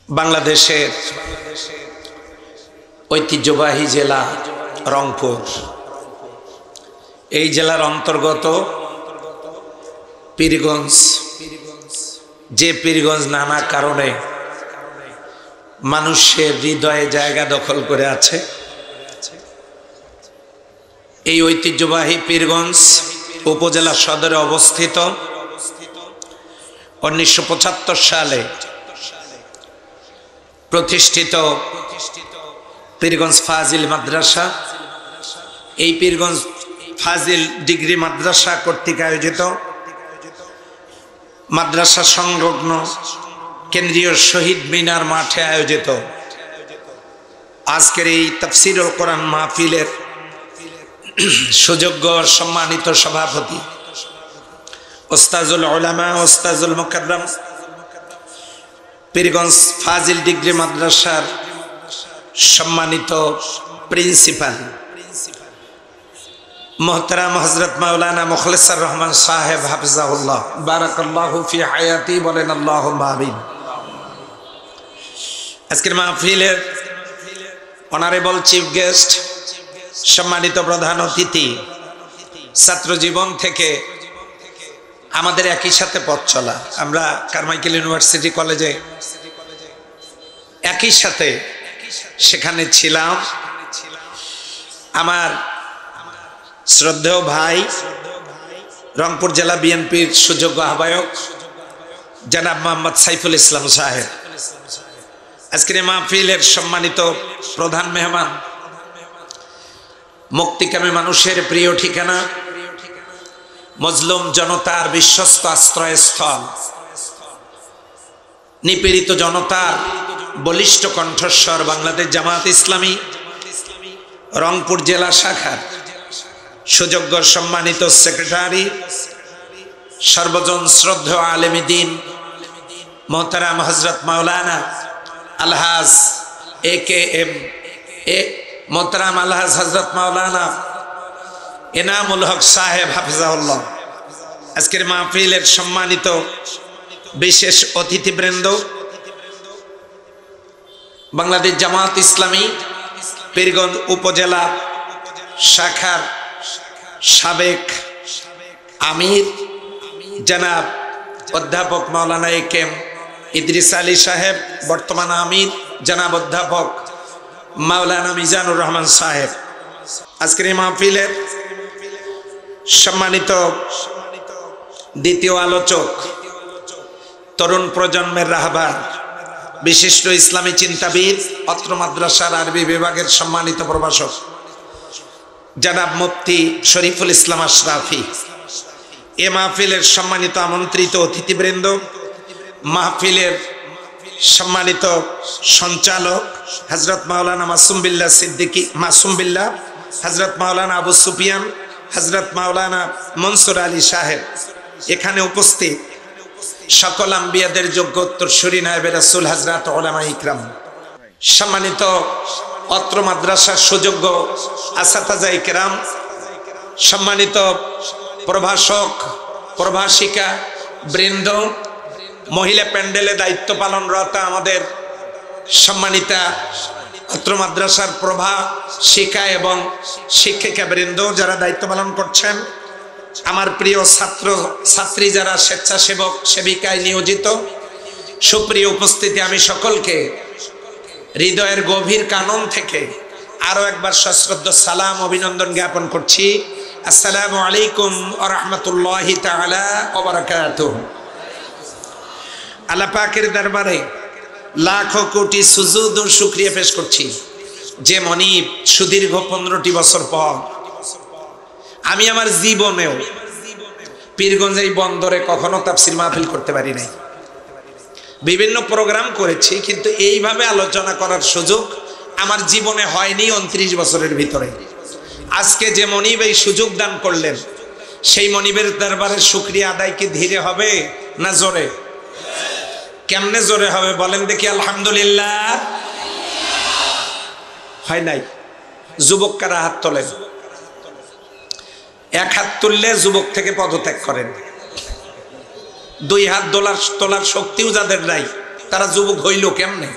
বাংলাদেশের ঐতিহ্যবাহী জেলা রংপুর। এই জেলার অন্তর্গত পীরগঞ্জ, যে পীরগঞ্জ নানা কারণে মানুষের হৃদয়ে জায়গা দখল করে আছে। এই ঐতিহ্যবাহী পীরগঞ্জ উপজেলা সদরে অবস্থিত। 1975 সালে প্রতিষ্ঠিত পীরগঞ্জ ফাজিল মাদ্রাসা, এই পীরগঞ্জ ফাজিল ডিগ্রি মাদ্রাসা কর্তৃক আয়োজিত মাদ্রাসা সংলগ্ন কেন্দ্রীয় শহীদ মিনার মাঠে আয়োজিত আজকের এই তাফসীরুল কোরআন মাহফিলের সুযোগ্য সম্মানিত সভাপতি ওস্তাজুল উলামা, ওস্তাজুল মুকাররম, পীরগঞ্জ ফাজিল ডিগ্রি মাদ্রাসার সম্মানিত প্রিন্সিপাল মোহতারাম হযরত মাওলানা মুখলিসুর রহমান সাহেব হাফিজাহুল্লাহ, বারাকাল্লাহু ফি হায়াতি, বলেন আল্লাহুম্মা আমিন। আজকের মাহফিলের অনারেবল চিফ গেস্ট, সম্মানিত প্রধান অতিথি, ছাত্র জীবন থেকে আমাদের একই সাথে পথ চলা, আমরা কারমাইকেল ইউনিভার্সিটি কলেজে একই সাথে সেখানে ছিলাম। আমার শ্রদ্ধেয় ভাই, রংপুর জেলা বিএনপির সুযোগ্য আহ্বায়ক জনাব মোহাম্মদ সাইফুল ইসলাম সাহেব, আজকের এই মাহফিলের সম্মানিত প্রধান মেহমান, মুক্তিকামী মানুষের প্রিয় ঠিকানা, মজলুম জনতার বিশ্বস্ত আশ্রয়স্থল, নিপীড়িত জনতার বলিষ্ঠ কণ্ঠস্বর বাংলাদেশ জামাত ইসলামী রংপুর জেলা শাখার সুযোগ্য সম্মানিত সেক্রেটারি, সর্বজন শ্রদ্ধেয় আলেম দ্বীন মোহতারাম হযরত মাওলানা আলহাজ AKM মোহতারাম আলহাজ হযরত মাওলানা এনামুল হক সাহেব হাফিজাহুল্লাহ, আজকের মাহফিলের সম্মানিত বিশেষ অতিথিবৃন্দ, বাংলাদেশ জামাত ইসলামী পীরগঞ্জ উপজেলা শাখার সাবেক আমির জনাব অধ্যাপক মাওলানা AKM ইদ্রিস আলী সাহেব, বর্তমান আমির জনাব অধ্যাপক মাওলানা মিজানুর রহমান সাহেব, আজকের এই মাহফিলের সম্মানিত দ্বিতীয় আলোচক, তরুণ প্রজন্মের রাহবার, বিশিষ্ট ইসলামী চিন্তাবিদ, অত্র মাদ্রাসার আরবি বিভাগের সম্মানিত প্রভাষক জনাব মুফতি শরীফুল ইসলাম আশরাফি, এ মাহফিলের সম্মানিত আমন্ত্রিত অতিথিবৃন্দ, মাহফিলের সম্মানিত সঞ্চালক হযরত মাওলানা মাসুম বিল্লাহ সিদ্দিকী, মাসুম বিল্লাহ, হযরত মাওলানা আবু সুফিয়ান, হযরত মাওলানা মনসুর আলী সাহেব, এখানে উপস্থিত সকল আম্বিয়াদের যোগ্য উত্তরসূরি নায়েবে রাসূল হযরত উলামা ইকরাম, সম্মানিত অত্র মাদ্রাসার সুযোগ্য আসাতাজা ইকরাম, সম্মানিত প্রভাষক প্রভাষিকা বৃন্দ, মহিলা প্যান্ডেলে দায়িত্ব পালনরত আমাদের সম্মানিতা অত্র মাদ্রাসার প্রভাষিকা এবং শিক্ষিকা বৃন্দ যারা দায়িত্ব পালন করছেন, আমার প্রিয় ছাত্র ছাত্রী যারা স্বেচ্ছাসেবক সেবিকায় নিয়োজিত, সুপ্রিয় উপস্থিতি, আমি সকলকে হৃদয়ের গভীর কানন থেকে আরো একবার সশ্রদ্ধ সালাম অভিনন্দন জ্ঞাপন করছি। আসসালামু আলাইকুম ওয়া রাহমাতুল্লাহি তাআলা ওয়া বারাকাতুহু। আল্লাহ পাকের দরবারে লাখো কোটি সুজুদ ও শুকরিয়া পেশ করছি যে মনিব সুদীর্ঘ 15টি বছর পর আমি আমার জীবনেও পীরগঞ্জ এই বন্দরে কখনো তাফসীর মাহফিল করতে পারি নাই। বিভিন্ন প্রোগ্রাম করেছি, কিন্তু এইভাবে আলোচনা করার সুযোগ আমার জীবনে হয়নি 29 বছরের ভিতরে। আজকে যে মনিব এই সুযোগ দান করলেন, সেই মনিবের দরবারে শুকরিয়া আদায় কি ধীরে হবে না জোরে? কেমনে জোরে হবে বলেন দেখি? আলহামদুলিল্লাহ। হয় নাই? যুবক কারা হাত তোলেন? এক হাত তুললে যুবক থেকে পদত্যাগ করেন। দুই হাত তোলার শক্তিও যাদের নাই তারা যুবক হইল কেমনে?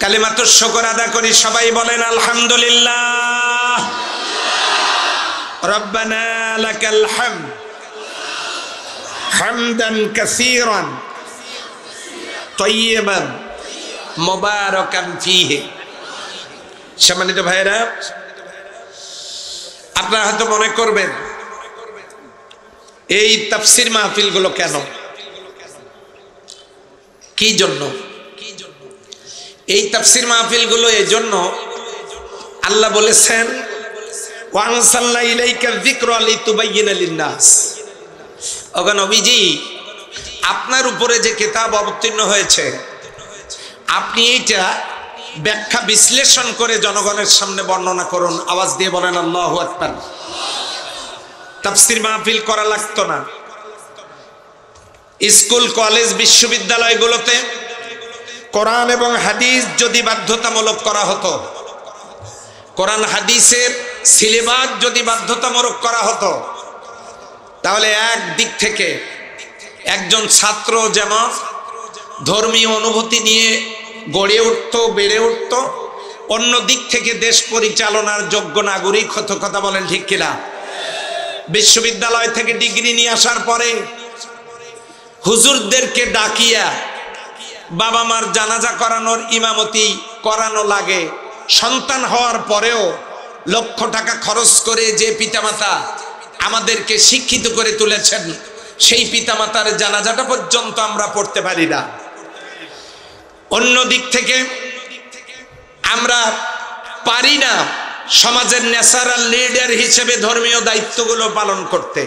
কালিমাতুশ শুকর আদা করি, সবাই বলেন আলহামদুলিল্লাহ। রব্বানা লাকাল হামদ হামদান কাসীরান তাইয়্যিবান মুবারাকান ফীহি। সম্মানিত ভাইরা, আপনারা হয়তো মনে করবেন এই তাফসীর মাহফিলগুলো কেন, কি জন্য? এই তাফসীর মাহফিলগুলো এই জন্য, আল্লাহ বলেছেন ওয়া আনসালনা ইলাইকা যিকরা লিতুবাইয়িনা লিন-নাস। ওগো নবীজি, আপনার উপরে যে কিতাব অবতীর্ণ হয়েছে, আপনি এইটা ব্যাখ্যা বিশ্লেষণ করে জনগণের সামনে বর্ণনা করুন। আওয়াজ দিয়ে বলেন আল্লাহু আকবার। তাফসীর মাহফিল করা লাগতো না। স্কুল, কলেজ, বিশ্ববিদ্যালয়গুলোতে কোরআন এবং হাদিস যদি বাধ্যতামূলক করা হতো, কোরআন হাদিসের সিলেবাস যদি বাধ্যতামূলক করা হতো, তাহলে এক দিক থেকে একজন ছাত্র যেমন ধর্মীয় অনুভূতি নিয়ে গড়ে উঠত, বেড়ে উঠত, অন্য দিক থেকে দেশ পরিচালনার যোগ্য নাগরিক হতো। কথা বলেন ঠিক কিনা? বিশ্ববিদ্যালয় থেকে ডিগ্রি নিয়ে আসার পরে হুজুরদেরকে ডাকিয়া বাবা মার জানাজা করানোর ইমামতি করানো লাগে। সন্তান হওয়ার পরেও লক্ষ টাকা খরচ করে যে পিতামাতা আমাদেরকে শিক্ষিত করে তুলেছেন, সেই পিতামাতার জানাজাটা পর্যন্ত আমরা পড়তে পারি না। অন্য দিক থেকে আমরা পারি না সমাজের ন্যাচারাল লিডার হিসেবে ধর্মীয় দায়িত্বগুলো পালন করতে।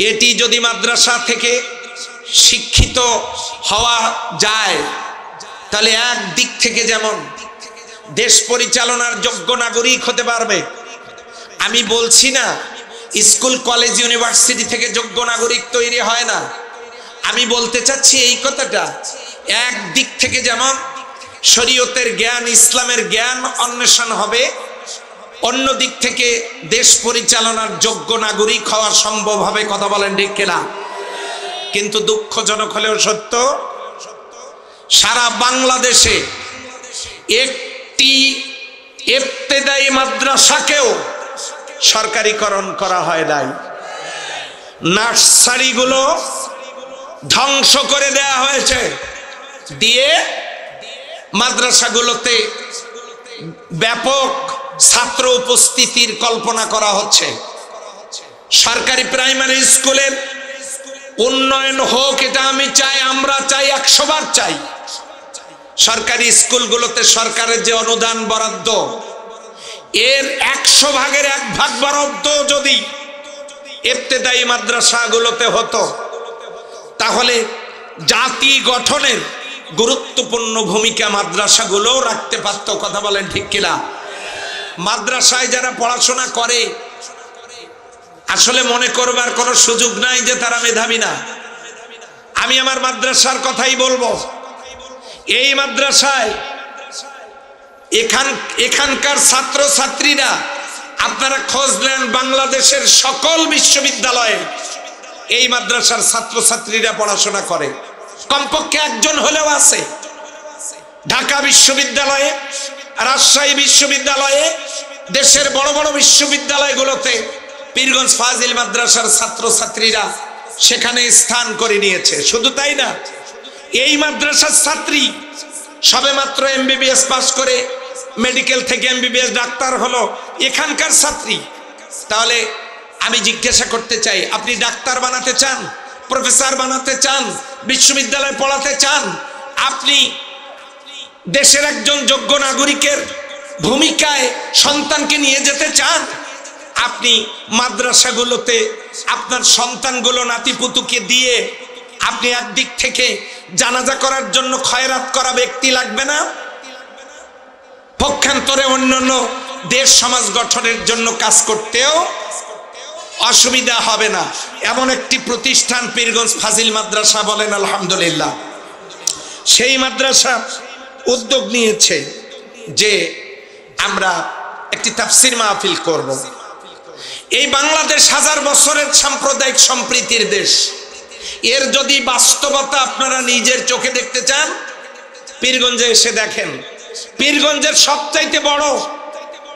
এটি যদি মাদ্রাসা থেকে শিক্ষিত হওয়া যায়, তাহলে এক দিক থেকে যেমন দেশ পরিচালনার যোগ্য নাগরিক হতে পারবে। আমি বলছি না স্কুল, কলেজ, ইউনিভার্সিটি থেকে যোগ্য নাগরিক তৈরি হয় না। আমি বলতে চাচ্ছি এই কথাটা, এক দিক থেকে যেমন শরীয়তের জ্ঞান, ইসলামের জ্ঞান অন্বেষণ হবে, অন্য দিক থেকে দেশ পরিচালনার যোগ্য নাগরিক হওয়া সম্ভব হবে। কথা বলেন ঠিক কিনা? কিন্তু দুঃখজনক হলেও সত্য, সারা বাংলাদেশে একটি ইবতেদায়ী মাদ্রাসাকেও সরকারিকরণ করা হয় নাই। নার্সারিগুলো ধ্বংস করে দেয়া হয়েছে, দিয়ে মাদ্রাসাগুলোতে ব্যাপক ছাত্র উপস্থিতির কল্পনা করা হচ্ছে। সরকারি প্রাইমারি স্কুলের উন্নয়ন হোক, এটা আমি চাই, আমরা চাই, 100 বার চাই। সরকারি স্কুলগুলোতে সরকারের যে অনুদান বরাদ্দ, এর 100 ভাগের 1 ভাগ বরাদ্দ যদি ইবতেদায়ী মাদ্রাসাগুলোতে হতো, তাহলে জাতি গঠনের গুরুত্বপূর্ণ ভূমিকা মাদ্রাসাগুলোও রাখতে পারত। কথা বলেন ঠিক কিনা? মাদ্রাসায় যারা পড়াশোনা করে আসলে মনে করবার কোনো সুযোগ নাই যে তারা মেধাবী না। আমি আমার মাদ্রাসার কথাই বলবো। এই মাদ্রাসায় এখানকার ছাত্র ছাত্রীরা, আপনারা খোঁজ নেন বাংলাদেশের সকল বিশ্ববিদ্যালয়ে এই মাদ্রাসার ছাত্র ছাত্রীরা পড়াশোনা করে, কমপক্ষে একজন হলেও আছে। ঢাকা বিশ্ববিদ্যালয়ে, রাজশাহী বিশ্ববিদ্যালয়ে, দেশের বড় বড় বিশ্ববিদ্যালয়গুলোতে পীরগঞ্জ ফাজিল মাদ্রাসার ছাত্র ছাত্রীরা সেখানে স্থান করে নিয়েছে। শুধু তাই না, এই মাদ্রাসার ছাত্রী সবেমাত্র এমবিবিএস পাস করে মেডিকেল থেকে এমবিবিএস ডাক্তার হলো এখানকার ছাত্রী। তাহলে আমি জিজ্ঞাসা করতে চাই, আপনি ডাক্তার বানাতে চান, প্রফেসর বানাতে চান, বিশ্ববিদ্যালয়ে পড়াতে চান, আপনি দেশের একজন যোগ্য নাগরিকের ভূমিকায় সন্তানকে নিয়ে যেতে চান, আপনি মাদ্রাসাগুলোতে আপনার সন্তানগুলো, নাতিপুতুকে দিয়ে আপনি একদিক থেকে জানাজা করার জন্য খয়রাত করা ব্যক্তি লাগবে না, পক্ষান্তরে অন্যান্য দেশ সমাজ গঠনের জন্য কাজ করতেও অসুবিধা হবে না। এমন একটি প্রতিষ্ঠান পীরগঞ্জ ফাজিল মাদ্রাসা, বলেন আলহামদুলিল্লাহ। সেই মাদ্রাসা উদ্যোগ নিয়েছে যে আমরা একটি তাফসীর মাহফিল করব। এই বাংলাদেশ 1000 বছরের সাম্প্রদায়িক সম্প্রীতির দেশ। এর যদি বাস্তবতা আপনারা নিজের চোখে দেখতে চান, পীরগঞ্জে এসে দেখেন। পীরগঞ্জের সবচাইতে বড়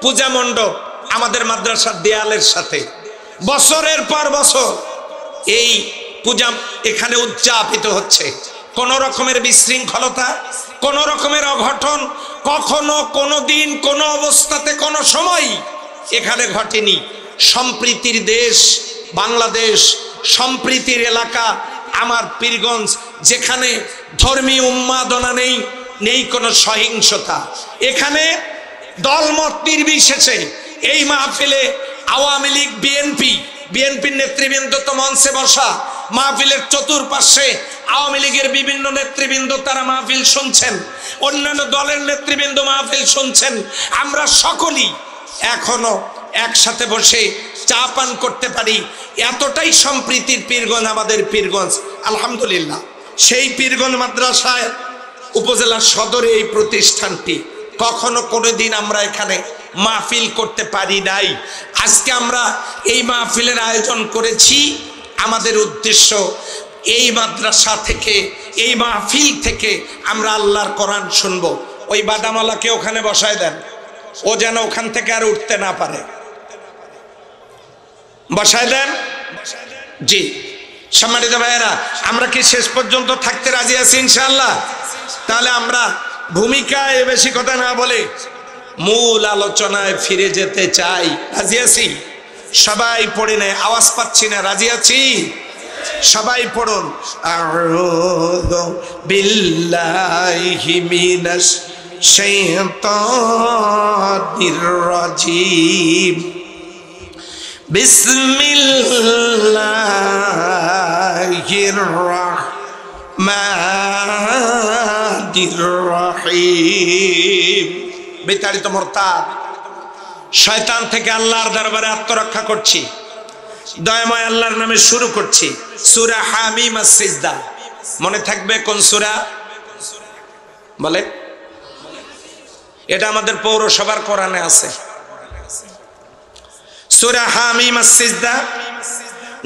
পূজা মণ্ডপ আমাদের মাদ্রাসার দেয়ালের সাথে। বছরের পর বছর এই পূজা এখানে উদযাপিত হচ্ছে। কোন রকমের বিশৃঙ্খলতা, কোন রকমের অঘটন কখনো কোনো দিন কোনো অবস্থাতে কোনো সময় এখানে ঘটেনি। সম্প্রীতির দেশ বাংলাদেশ, সম্প্রীতির এলাকা আমার পীরগঞ্জ, যেখানে ধর্মীয় উন্মাদনা নেই, নেই কোনো সহিংসতা। এখানে দলমত নির্বিশেষে এই মাহফিলে আওয়ামী লীগ, বিএনপির নেতৃবৃন্দ তো মঞ্চে বসা, মাহফিলের চতুর্পাশে আওয়ামী লীগের বিভিন্ন নেতৃবৃন্দ তারা মাহফিল শুনছেন, অন্যান্য দলের নেতৃবৃন্দ মাহফিল শুনছেন। আমরা সকলেই এখনো একসাথে বসে চা পান করতে পারি। এতটাই সম্প্রীতির পীরগঞ্জ আমাদের পীরগঞ্জ, আলহামদুলিল্লাহ। সেই পীরগঞ্জ মাদ্রাসায় উপজেলা সদরে এই প্রতিষ্ঠানটি, কখনো কোনোদিন আমরা এখানে মাহফিল করতে পারি নাই। আজকে আমরা এই মাহফিলের আয়োজন করেছি। আমাদের উদ্দেশ্য এই মাদ্রাসা থেকে, এই মাহফিল থেকে আমরা আল্লাহর কোরআন শুনবো। ওই বাদামালাকে ওখানে বসায় দেন, ও যেন ওখান থেকে আর উঠতে না পারে। বসায় দেন। জি সম্মানিত ভাইয়েরা, আমরা কি শেষ পর্যন্ত থাকতে রাজি আছি ইনশাআল্লাহ? তাহলে আমরা ভূমিকায় বেশি কথা না বলে মূল আলোচনায় ফিরে যেতে চাই। রাজি আছি? সবাই পড়ে নেয়, আওয়াজ পাচ্ছি না। রাজি আছি? সবাই পড়ুন। আউযু বিল্লাহি মিনাশ শাইতানির রাজিম। বিসমিল্লাহির রাহমানির রহিম। বিতাড়িত মুরতাদ শয়তান থেকে আল্লাহর দরবারে আত্মরক্ষা করছি। দয়াময় আল্লাহর নামে শুরু করছি। সূরা হামিম আস-সিজদা। মনে থাকবে কোন সূরা? বলে, এটা আমাদের পৌরসভার কোরআনে আছে। সূরা হামিম আস-সিজদা।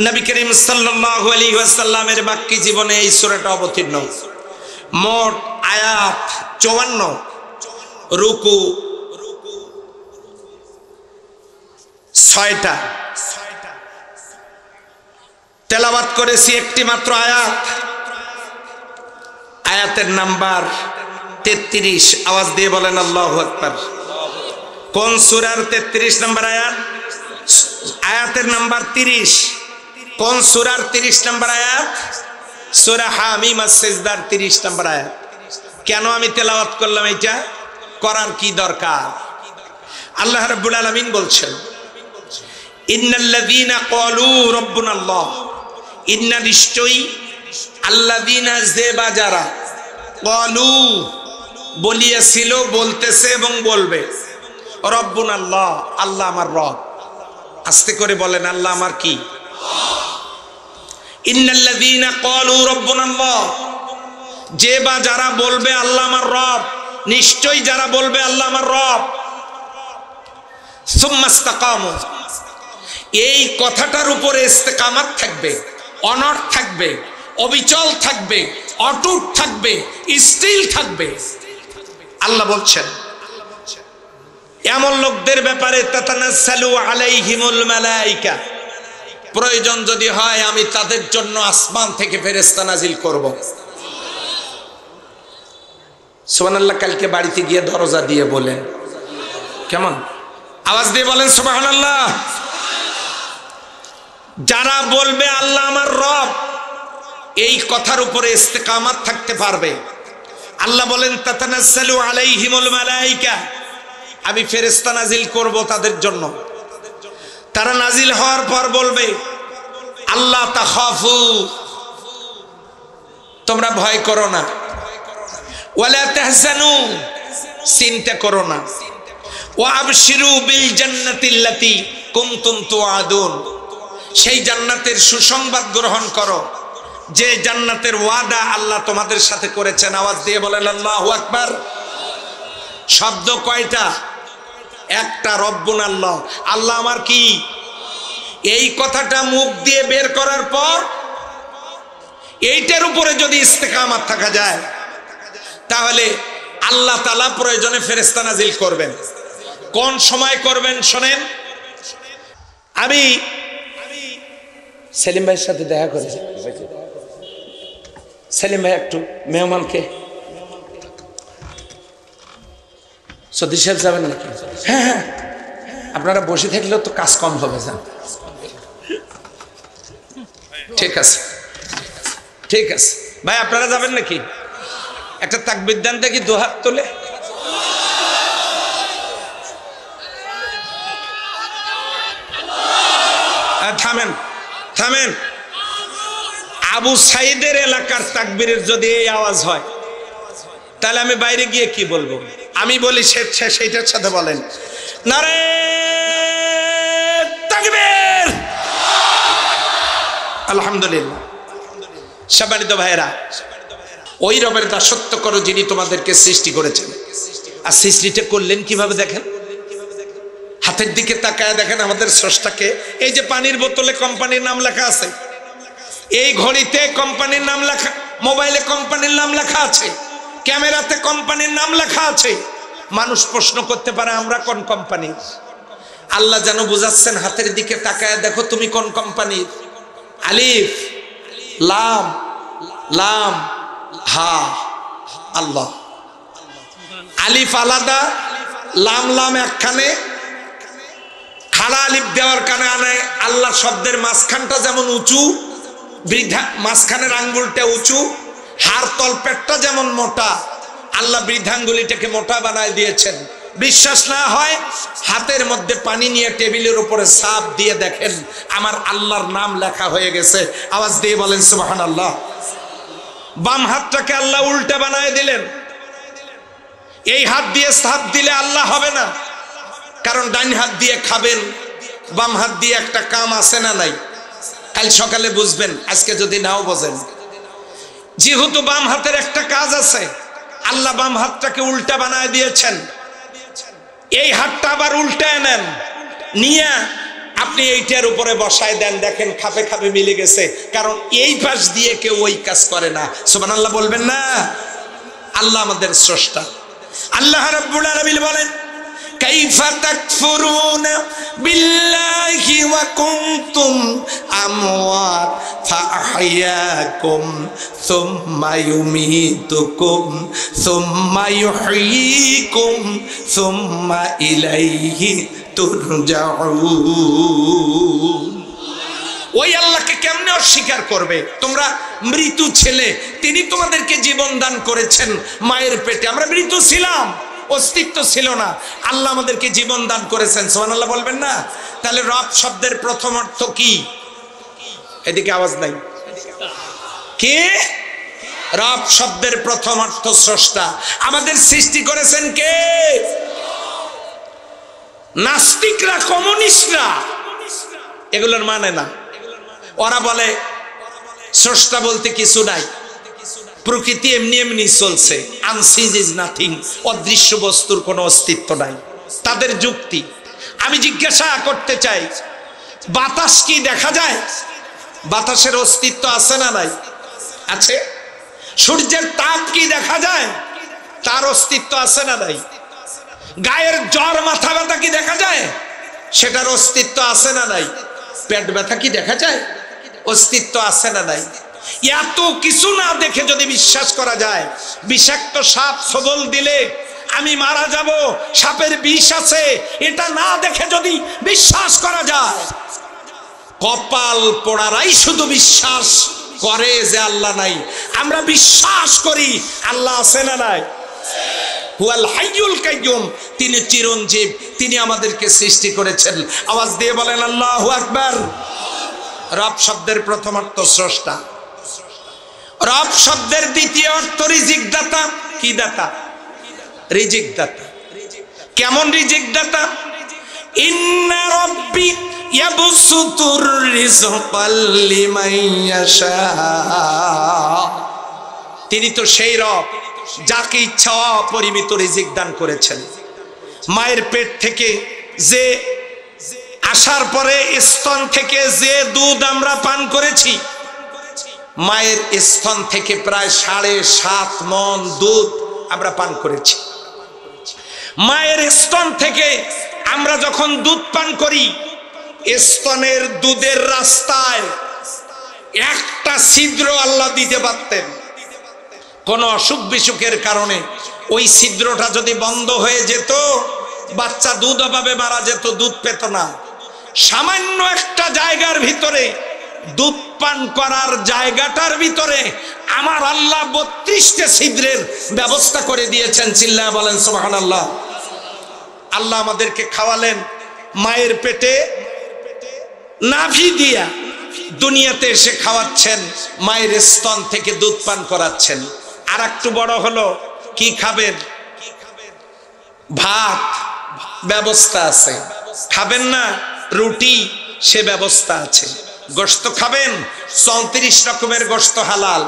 নবী করিম সাল্লাল্লাহু আলাইহি ওয়াসাল্লামের বাক্যী জীবনে এই সূরাটা অবতীর্ণ। মোট আয়াত 54, রুকু 6টা। তেলাওয়াত করেছি একটি মাত্র আয়াত, আয়াতের নাম্বার 33। আওয়াজ দিয়ে বলেন আল্লাহু আকবার। কোন সূরার 33 নম্বর আয়াত? আয়াতের নাম্বার 30। কোন সূরার 30 নম্বর আয়াত? সূরা হামিম আস-সিজদার 30 নম্বর আয়াত। কেন আমি তেলাওয়াত করলাম? এটা করার কি দরকার? আল্লাহ রাব্বুল আলামিন বলছেন, ইন্নাল্লাযীনা ক্বালু রাব্বুনাল্লাহ। ইন্না নিশ্চয়ই, আল্লাযীনা যে বা যারা, ক্বালু বলিয়াছিল, বলতেছে এবং বলবে, রব্বুনাল্লাহ আল্লাহ আমার রব। আস্তে করে বলেন, আল্লাহ আমার কি? ইন্নাল্লাযীনা ক্বালু রাব্বুনাল্লাহ, যে বা যারা বলবে আল্লাহ আমার রব, নিশ্চয়ই যারা বলবে আল্লাহ আমার রব। সুম্মা ইসতাকামু, এই কথাটার উপরে ইস্তেকামাত থাকবে, অনড় থাকবে, অবিচল থাকবে, অটুট থাকবে, স্থির থাকবে। আল্লাহ বলছেন এমন লোকদের ব্যাপারে তাতানাজ্জালু আলাইহিমুল মালায়েকা, প্রয়োজন যদি হয় আমি তাদের জন্য আসমান থেকে ফেরেশতা নাজিল করব। সুবহানাল্লাহ। কালকে বাড়িতে গিয়ে দরজা দিয়ে বলেন, কেমন? আওয়াজ দিয়ে বলেন সুবহানাল্লাহ। যারা বলবে আল্লাহ আমার রব, এই কথার উপরে ইস্তেকামাত থাকতে পারবে। আল্লাহ বলেন তাতানাজ্জালু আলাইহিমুল মালায়েকা, আমি ফেরেশতা নাজিল করব তাদের জন্য। তারা নাজিল হওয়ার পর বলবে, আল্লাহ তাখাফু, তোমরা ভয় করো না, ওয়ালা তাহজানু, চিন্তা করো না, ওয়া আবশিরু বিল জান্নাতিল্লাতী কুনতুম তুআদুন, সেই জান্নাতের সুসংবাদ গ্রহণ করো যে জান্নাতের ওয়াদা আল্লাহ তোমাদের সাথে করেছেন। আওয়াজ দিয়ে বলেন আল্লাহু আকবার। শব্দ কয়টা? একটা, রব্বুনাল্লাহ, আল্লাহ আমার কি? এই কথাটা মুখ দিয়ে বের করার পর এইটার উপরে যদি ইস্তেকামাত থাকা যায় তাহলে আল্লাহ তাআলা প্রয়োজনে ফেরেশতা নাজিল করবেন। কোন সময় করবেন শোনেন। আমি সেলিম ভাইয়ের সাথে দেখা করেছি। সেলিম ভাই একটু মেহমানকে, সদী সাহেব যাবেন নাকি? হ্যাঁ হ্যাঁ, আপনারা বসে থাকলেও তো কাজ কম হবে। যান, ঠিক আছে ঠিক আছে ভাই, আপনারা যাবেন নাকি? একটা তাকবীর দেন দেখি, দু হাত তুলে। থামেন থামেন। আবু সাইদের এলাকার তাকবীরের যদি এই আওয়াজ হয় তাহলে আমি বাইরে গিয়ে কি বলবো? আমি বলি সেইটার সাথে বলেন নারে তাকবীর। আলহামদুলিল্লাহ। সম্মানিত ভাইরা, ওই রবের দাসত্ব করো যিনি তোমাদেরকে সৃষ্টি করেছেন। আর সৃষ্টিটা করলেন কিভাবে দেখেন, হাতের দিকে তাকায় দেখেন আমাদের স্রষ্টাকে। এই যে পানির বোতলে কোম্পানির নাম লেখা আছে, এই ঘড়িতে কোম্পানির নাম লেখা, মোবাইলে কোম্পানির নাম লেখা আছে, ক্যামেরাতে কোম্পানির নাম লেখা আছে। মানুষ প্রশ্ন করতে পারে আমরা কোন কোম্পানির? আল্লাহ যেন বুঝাচ্ছেন হাতের দিকে তাকায় দেখো তুমি কোন কোম্পানির। আলিফ লাম লাম হা, আল্লাহ। আলিফ আলাদা, লাম লাম একখানে, খাড়া আলিফ দেওয়ার কারণে আল্লাহ শব্দের মাঝখানটা যেমন উঁচু, বৃদ্ধা মাঝখানের আঙ্গুলটা উঁচু, হার তলপেটটা যেমন মোটা, আল্লাহ বৃদ্ধাঙ্গুলিটাকে মোটা বানায় দিয়েছেন। বিশ্বাস না হয় হাতের মধ্যে পানি নিয়ে টেবিলের উপরে সাপ দিয়ে দেখেন আমার আল্লাহর নাম লেখা হয়ে গেছে। আওয়াজ দিয়ে বলেন সুবহানাল্লাহ। বাম হাতটাকে আল্লাহ উল্টা বানায় দিলেন। এই হাত দিয়ে সাপ দিলে আল্লাহ হবে না, কারণ ডান হাত দিয়ে খাবেন, বাম হাত দিয়ে একটা কাম আছে না নাই? কাল সকালে বুঝবেন, আজকে যদি নাও বোঝেন। যেহেতু বাম হাতের একটা কাজ আছে, আল্লাহ বাম হাতটাকে উল্টা বানায় দিয়েছেন। এই হাতটা আবার উল্টায় নেন, নিয়ে আপনি এইটার উপরে বসায় দেন, দেখেন খাপে খাপে মিলে গেছে। কারণ এই পাশ দিয়ে কেউ ওই কাজ করে না। সুবহানাল্লাহ বলবেন না? আল্লাহ আমাদের স্রষ্টা। আল্লাহ রাব্বুল আলামিন বলেন কাইফা তাকফুরুনা বিল্লাহি ওয়া কুনতুম আমওয়াত ফাআহইয়াকুম সুম্মা ইউমীতুকুম সুম্মা ইউহয়ীকুম সুম্মা ইলাইহি তুরজাউন। ওই আল্লাহকে কেমনে অস্বীকার করবে? তোমরা মৃত্যু ছেলে, তিনি তোমাদেরকে জীবন দান করেছেন মায়ের পেটে। আমরা মৃত্যু ছিলাম, অস্তিত্ব ছিল না, আল্লাহ আমাদেরকে জীবন দান করেছেন। সুবহানাল্লাহ বলবেন না? তাহলে রব শব্দের প্রথম অর্থ কি? এদিকে আওয়াজ নাই। কি? রব শব্দের প্রথম অর্থ স্রষ্টা। আমাদের সৃষ্টি করেছেন কে? নাস্তিকরা, কমিউনিস্টরা এগুলোর মানে না। ওরা বলে স্রষ্টা বলতে কিছু নাই, প্রকৃতি এমনি এমনি চলছে, আনসিন ইজ নাথিং, অদৃশ্য বস্তুর কোনো অস্তিত্ব নাই, তাদের যুক্তি। আমি জিজ্ঞাসা করতে চাই, বাতাস কি দেখা যায়? বাতাসের অস্তিত্ব আছে না নাই? আছে। সূর্যের তাপ কি দেখা যায়? তার অস্তিত্ব আছে না নাই? গায়ের জ্বর মাথা ব্যথা কি দেখা যায়? সেটার অস্তিত্ব আছে না নাই? পেট ব্যথা কি দেখা যায়? অস্তিত্ব আছে না নাই? এত কিছু না দেখে যদি বিশ্বাস করা যায়, বিষাক্ত সাপ সবল দিলে আমি মারা যাব, সাপের বিষ আছে, এটা না দেখে যদি বিশ্বাস করা যায়, কপাল পোড়ারাই শুধু বিশ্বাস করে যে আল্লাহ নাই। আমরা বিশ্বাস করি আল্লাহ আছে না নাই? হুয়াল হাইয়ুল কাইয়ুম, তিনি চিরঞ্জীব, তিনি আমাদেরকে সৃষ্টি করেছেন। আওয়াজ দিয়ে বলেন আল্লাহু আকবার। রব শব্দের প্রথম অর্থ স্রষ্টা। রব শব্দের দ্বিতীয় অর্থ রিজিক দাতা। কি দাতা? রিজিক দাতা। কেমন রিজিক দাতা? ইন্না রাব্বি ইয়াবসুতুর রিজকা লিমান ইয়াশা। তিনি তো সেই রব যাকে ইচ্ছা অপরিমিত রিজিক দান করেছেন। মায়ের পেট থেকে যে আসার পরে স্তন থেকে যে দুধ আমরা পান করেছি, মায়ের স্তন থেকে প্রায় 7.5 মণ দুধ আমরা পান করেছি। মায়ের স্তন থেকে আমরা যখন দুধ পান করি, স্তনের দুধের রাস্তায় একটা ছিদ্র আল্লাহ দিতে পারতেন। কোন অসুখ বিসুখের কারণে ওই ছিদ্রটা যদি বন্ধ হয়ে যেত, বাচ্চা দুধ অভাবে মারা যেত, দুধ পেত না। সামান্য একটা জায়গার ভিতরে, দুধ পান করার জায়গাটার ভিতরে আমার আল্লাহ 32টা ছিদ্রের ব্যবস্থা করে দিয়েছেন। চিল্লায়া বলেন সুবহানাল্লাহ। আল্লাহ আমাদেরকে খাওয়ালেন মায়ের পেটে নাভি দিয়া, দুনিয়াতে এসে খাওয়াচ্ছেন, মায়ের স্তন থেকে দুধ পান করাচ্ছেন। আর একটু বড় হলো, কি খাবেন? ভাত ব্যবস্থা আছে, খাবেন না রুটি, সে ব্যবস্থা আছে। গোশত খাবেন, 34 রকমের গোশত হালাল।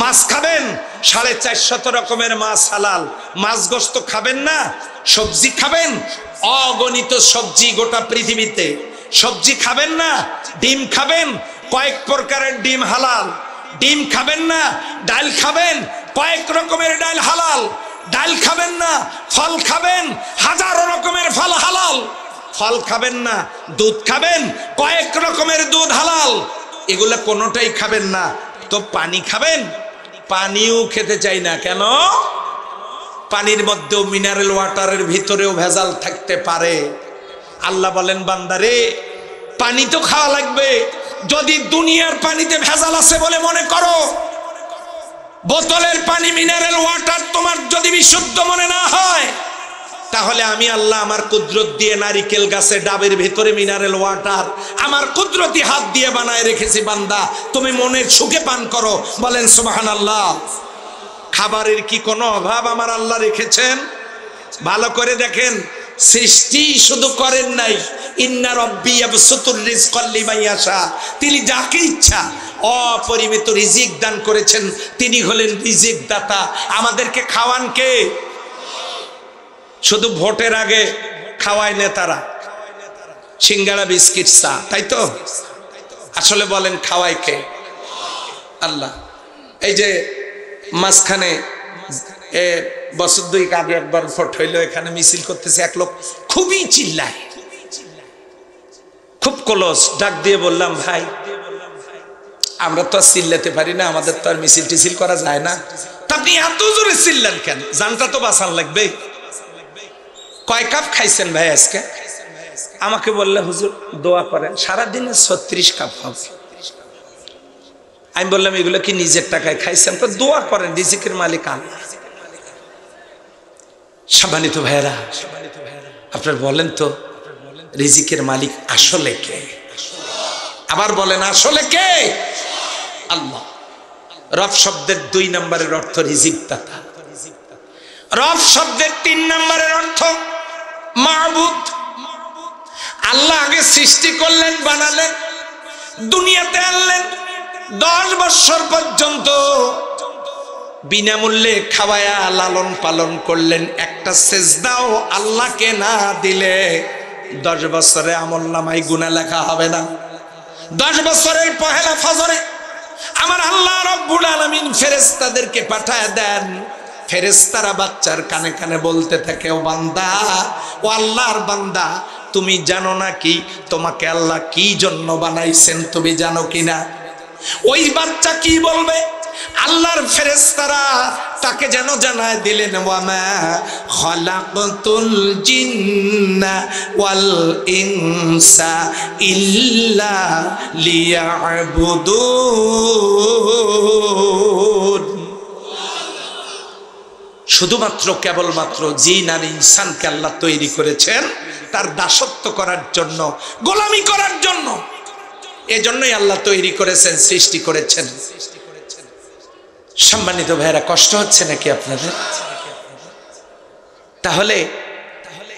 মাছ খাবেন, 450 রকমের মাছ হালাল। মাছ গোশত খাবেন না, সবজি খাবেন, অগণিত সবজি গোটা পৃথিবীতে। সবজি খাবেন না, ডিম খাবেন, কয়েক প্রকারের ডিম হালাল। ডিম খাবেন না, ডাল খাবেন, কয়েক রকমের ডাল হালাল। ডাল খাবেন না, ফল খাবেন, হাজারো রকমের ফল হালাল। ফল খাবেন না, দুধ খাবেন, কয়েক রকমের দুধ হালাল। এগুলা কোনোটাই খাবেন না। তো পানি খাবেন, পানিও খেতে চাই না। কেন? পানির মধ্যেও মিনারেল ওয়াটারের ভিতরেও ভেজাল থাকতে পারে। আল্লাহ বলেন, বান্দারে পানি তো খাওয়া লাগবে। যদি দুনিয়ার পানিতে ভেজাল আছে বলে মনে করো, বোতলের পানি, মিনারেল ওয়াটার তোমার যদি বিশুদ্ধ মনে না হয়, তাহলে আমি আল্লাহ আমার কুদরত দিয়ে নারিকেল গাছে ডাবের ভিতরে মিনারেল ওয়াটার আমার কুদরতি হাত দিয়ে বানায় রেখেছি। বান্দা, তুমি মনের সুখে পান করো। বলেন সুবহানাল্লাহ। খাবারের কি কোনো অভাব আমার আল্লাহ রেখেছেন? ভালো করে দেখেন, সৃষ্টি শুধু করেন নাই, ইন্না রাব্বি ইয়াবসুতুর রিজকা লিমান ইয়াশা, তিনি যাকে ইচ্ছা অপরিমিত রিজিক দান করেছেন। তিনি হলেন রিজিক দাতা। আমাদেরকে খাওয়ান কে? শুধু ভোটের আগে খাওয়ায় নেতারা সিঙ্গাড়া, বিস্কিট, চা, তাই তো? আসলে বলেন খাওয়ায় কে? আল্লাহ। এই যে মাঝখানে বছর 2 আগে একবার ভোট হইলো, এখানে মিছিল করতেছে এক লোক, খুবই চিল্লায়, খুব ক্লোজ। ডাক দিয়ে বললাম, ভাই আমরা তো আর চিল্লাতে পারি না, আমাদের তো আর মিছিল টিছিল করা যায় না, তা আপনি এত জোরে চিল্লান কেন? জানটা তো বাঁচান লাগবে। কয় কাপ খাইছেন ভাই আজকে? আমাকে বললে, হুজুর দোয়া করেন, সারাদিনে 36 কাপ হবে। আমি বললাম, এগুলো কি নিজের টাকায় খাইছেন? তো দোয়া করেন, রিজিকের মালিক আল্লাহ। সম্মানিত ভাইয়েরা, আপনার বলেন তো, রিজিকের মালিক আসলে কে? আবার বলেন, আসলে কে? আল্লাহ। রব শব্দের 2 নম্বরের অর্থ রিজিক দাতা। রব শব্দের 3 নম্বরের অর্থ মাবুদ। আল্লাহ আগে সৃষ্টি করলেন, বানালেন, দুনিয়াতে আনলেন, 10 বছর পর্যন্ত বিনামূল্যে খাওয়ায়া লালন পালন করলেন। একটা সেজদাও আল্লাহকে না দিলে 10 বছরে আমলনামায় গুনাহ লেখা হবে না। 10 বছরের পহেলা ফজরে আমার আল্লাহ রব্বুল আলামিন ফেরেশতাদেরকে পাঠায় দেন। ফেরেশতারা বাচ্চার কানে কানে বলতে থাকে, ও বান্দা, ও আল্লাহর বান্দা, তুমি জানো না কি তোমাকে আল্লাহ কি জন্য বানাইছেন? তুমি জানো কিনা? ওই বাচ্চা কি বলবে? আল্লাহর ফেরেশতারা তাকে যেন জানায় দিলেন, ওয়ামা খালাকতুল জিন্না ওয়াল ইনসা ইল্লা লিয়াবুদুন। শুধুমাত্র কেবলমাত্র জিন আর ইনসানকে আল্লাহ তৈরি করেছেন তার দাসত্ব করার জন্য, গোলামি করার জন্য। এজন্যই আল্লাহ তৈরি করেছেন, সৃষ্টি করেছেন। সম্মানিত ভাইয়েরা, কষ্ট হচ্ছে নাকি আপনাদের? তাহলে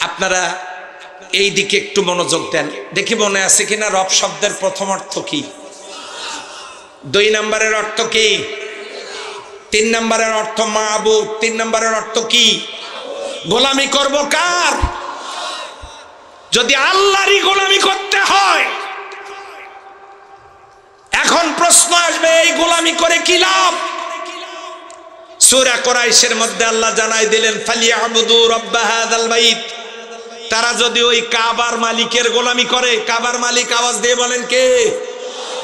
আপনারা এই দিকে একটু মনোযোগ দেন। দেখি মনে আছে কিনা রব শব্দের প্রথম অর্থ কি, 2 নম্বরের অর্থ কি, 3 নম্বরের অর্থ মাবুদ, 3 নম্বরের অর্থ কি? গোলামি করব কার? যদি আল্লাহরই গোলামি করতে হয়, এখন প্রশ্ন আসবে, এই গোলামি করে কি লাভ? সূরা কুরাইশের মধ্যে আল্লাহ জানাই দিলেন, ফালিয়াবুদু রাব্ব হাযাল বাইত, তারা যদি ওই কাবার মালিকের গোলামি করে। কাবার মালিক আওয়াজ দিয়ে বলেন কে?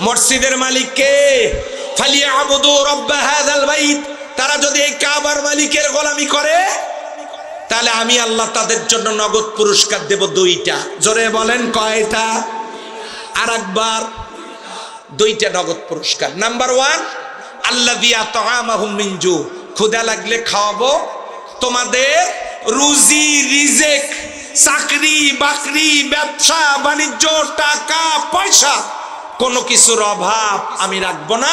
মসজিদের মালিক কে? ফালিয়াবুদু রাব্ব হাযাল বাইত, তারা যদি এই কাবার মালিকের গোলামি করে, তাহলে আমি আল্লাহ তাদের জন্য নগদ পুরস্কার দেব 2টা। জোরে বলেন কয়টা? আর একবার, 2টা নগদ পুরস্কার। নাম্বার 1, আল্লাযী আত'আমাহুম মিন জু, ক্ষুধা লাগলে খাওয়াবো। তোমাদের রুজি রিজেক, চাকরি বাকরি, ব্যবসা বাণিজ্য, টাকা পয়সা, কোনো কিছুর অভাব আমি রাখবো না।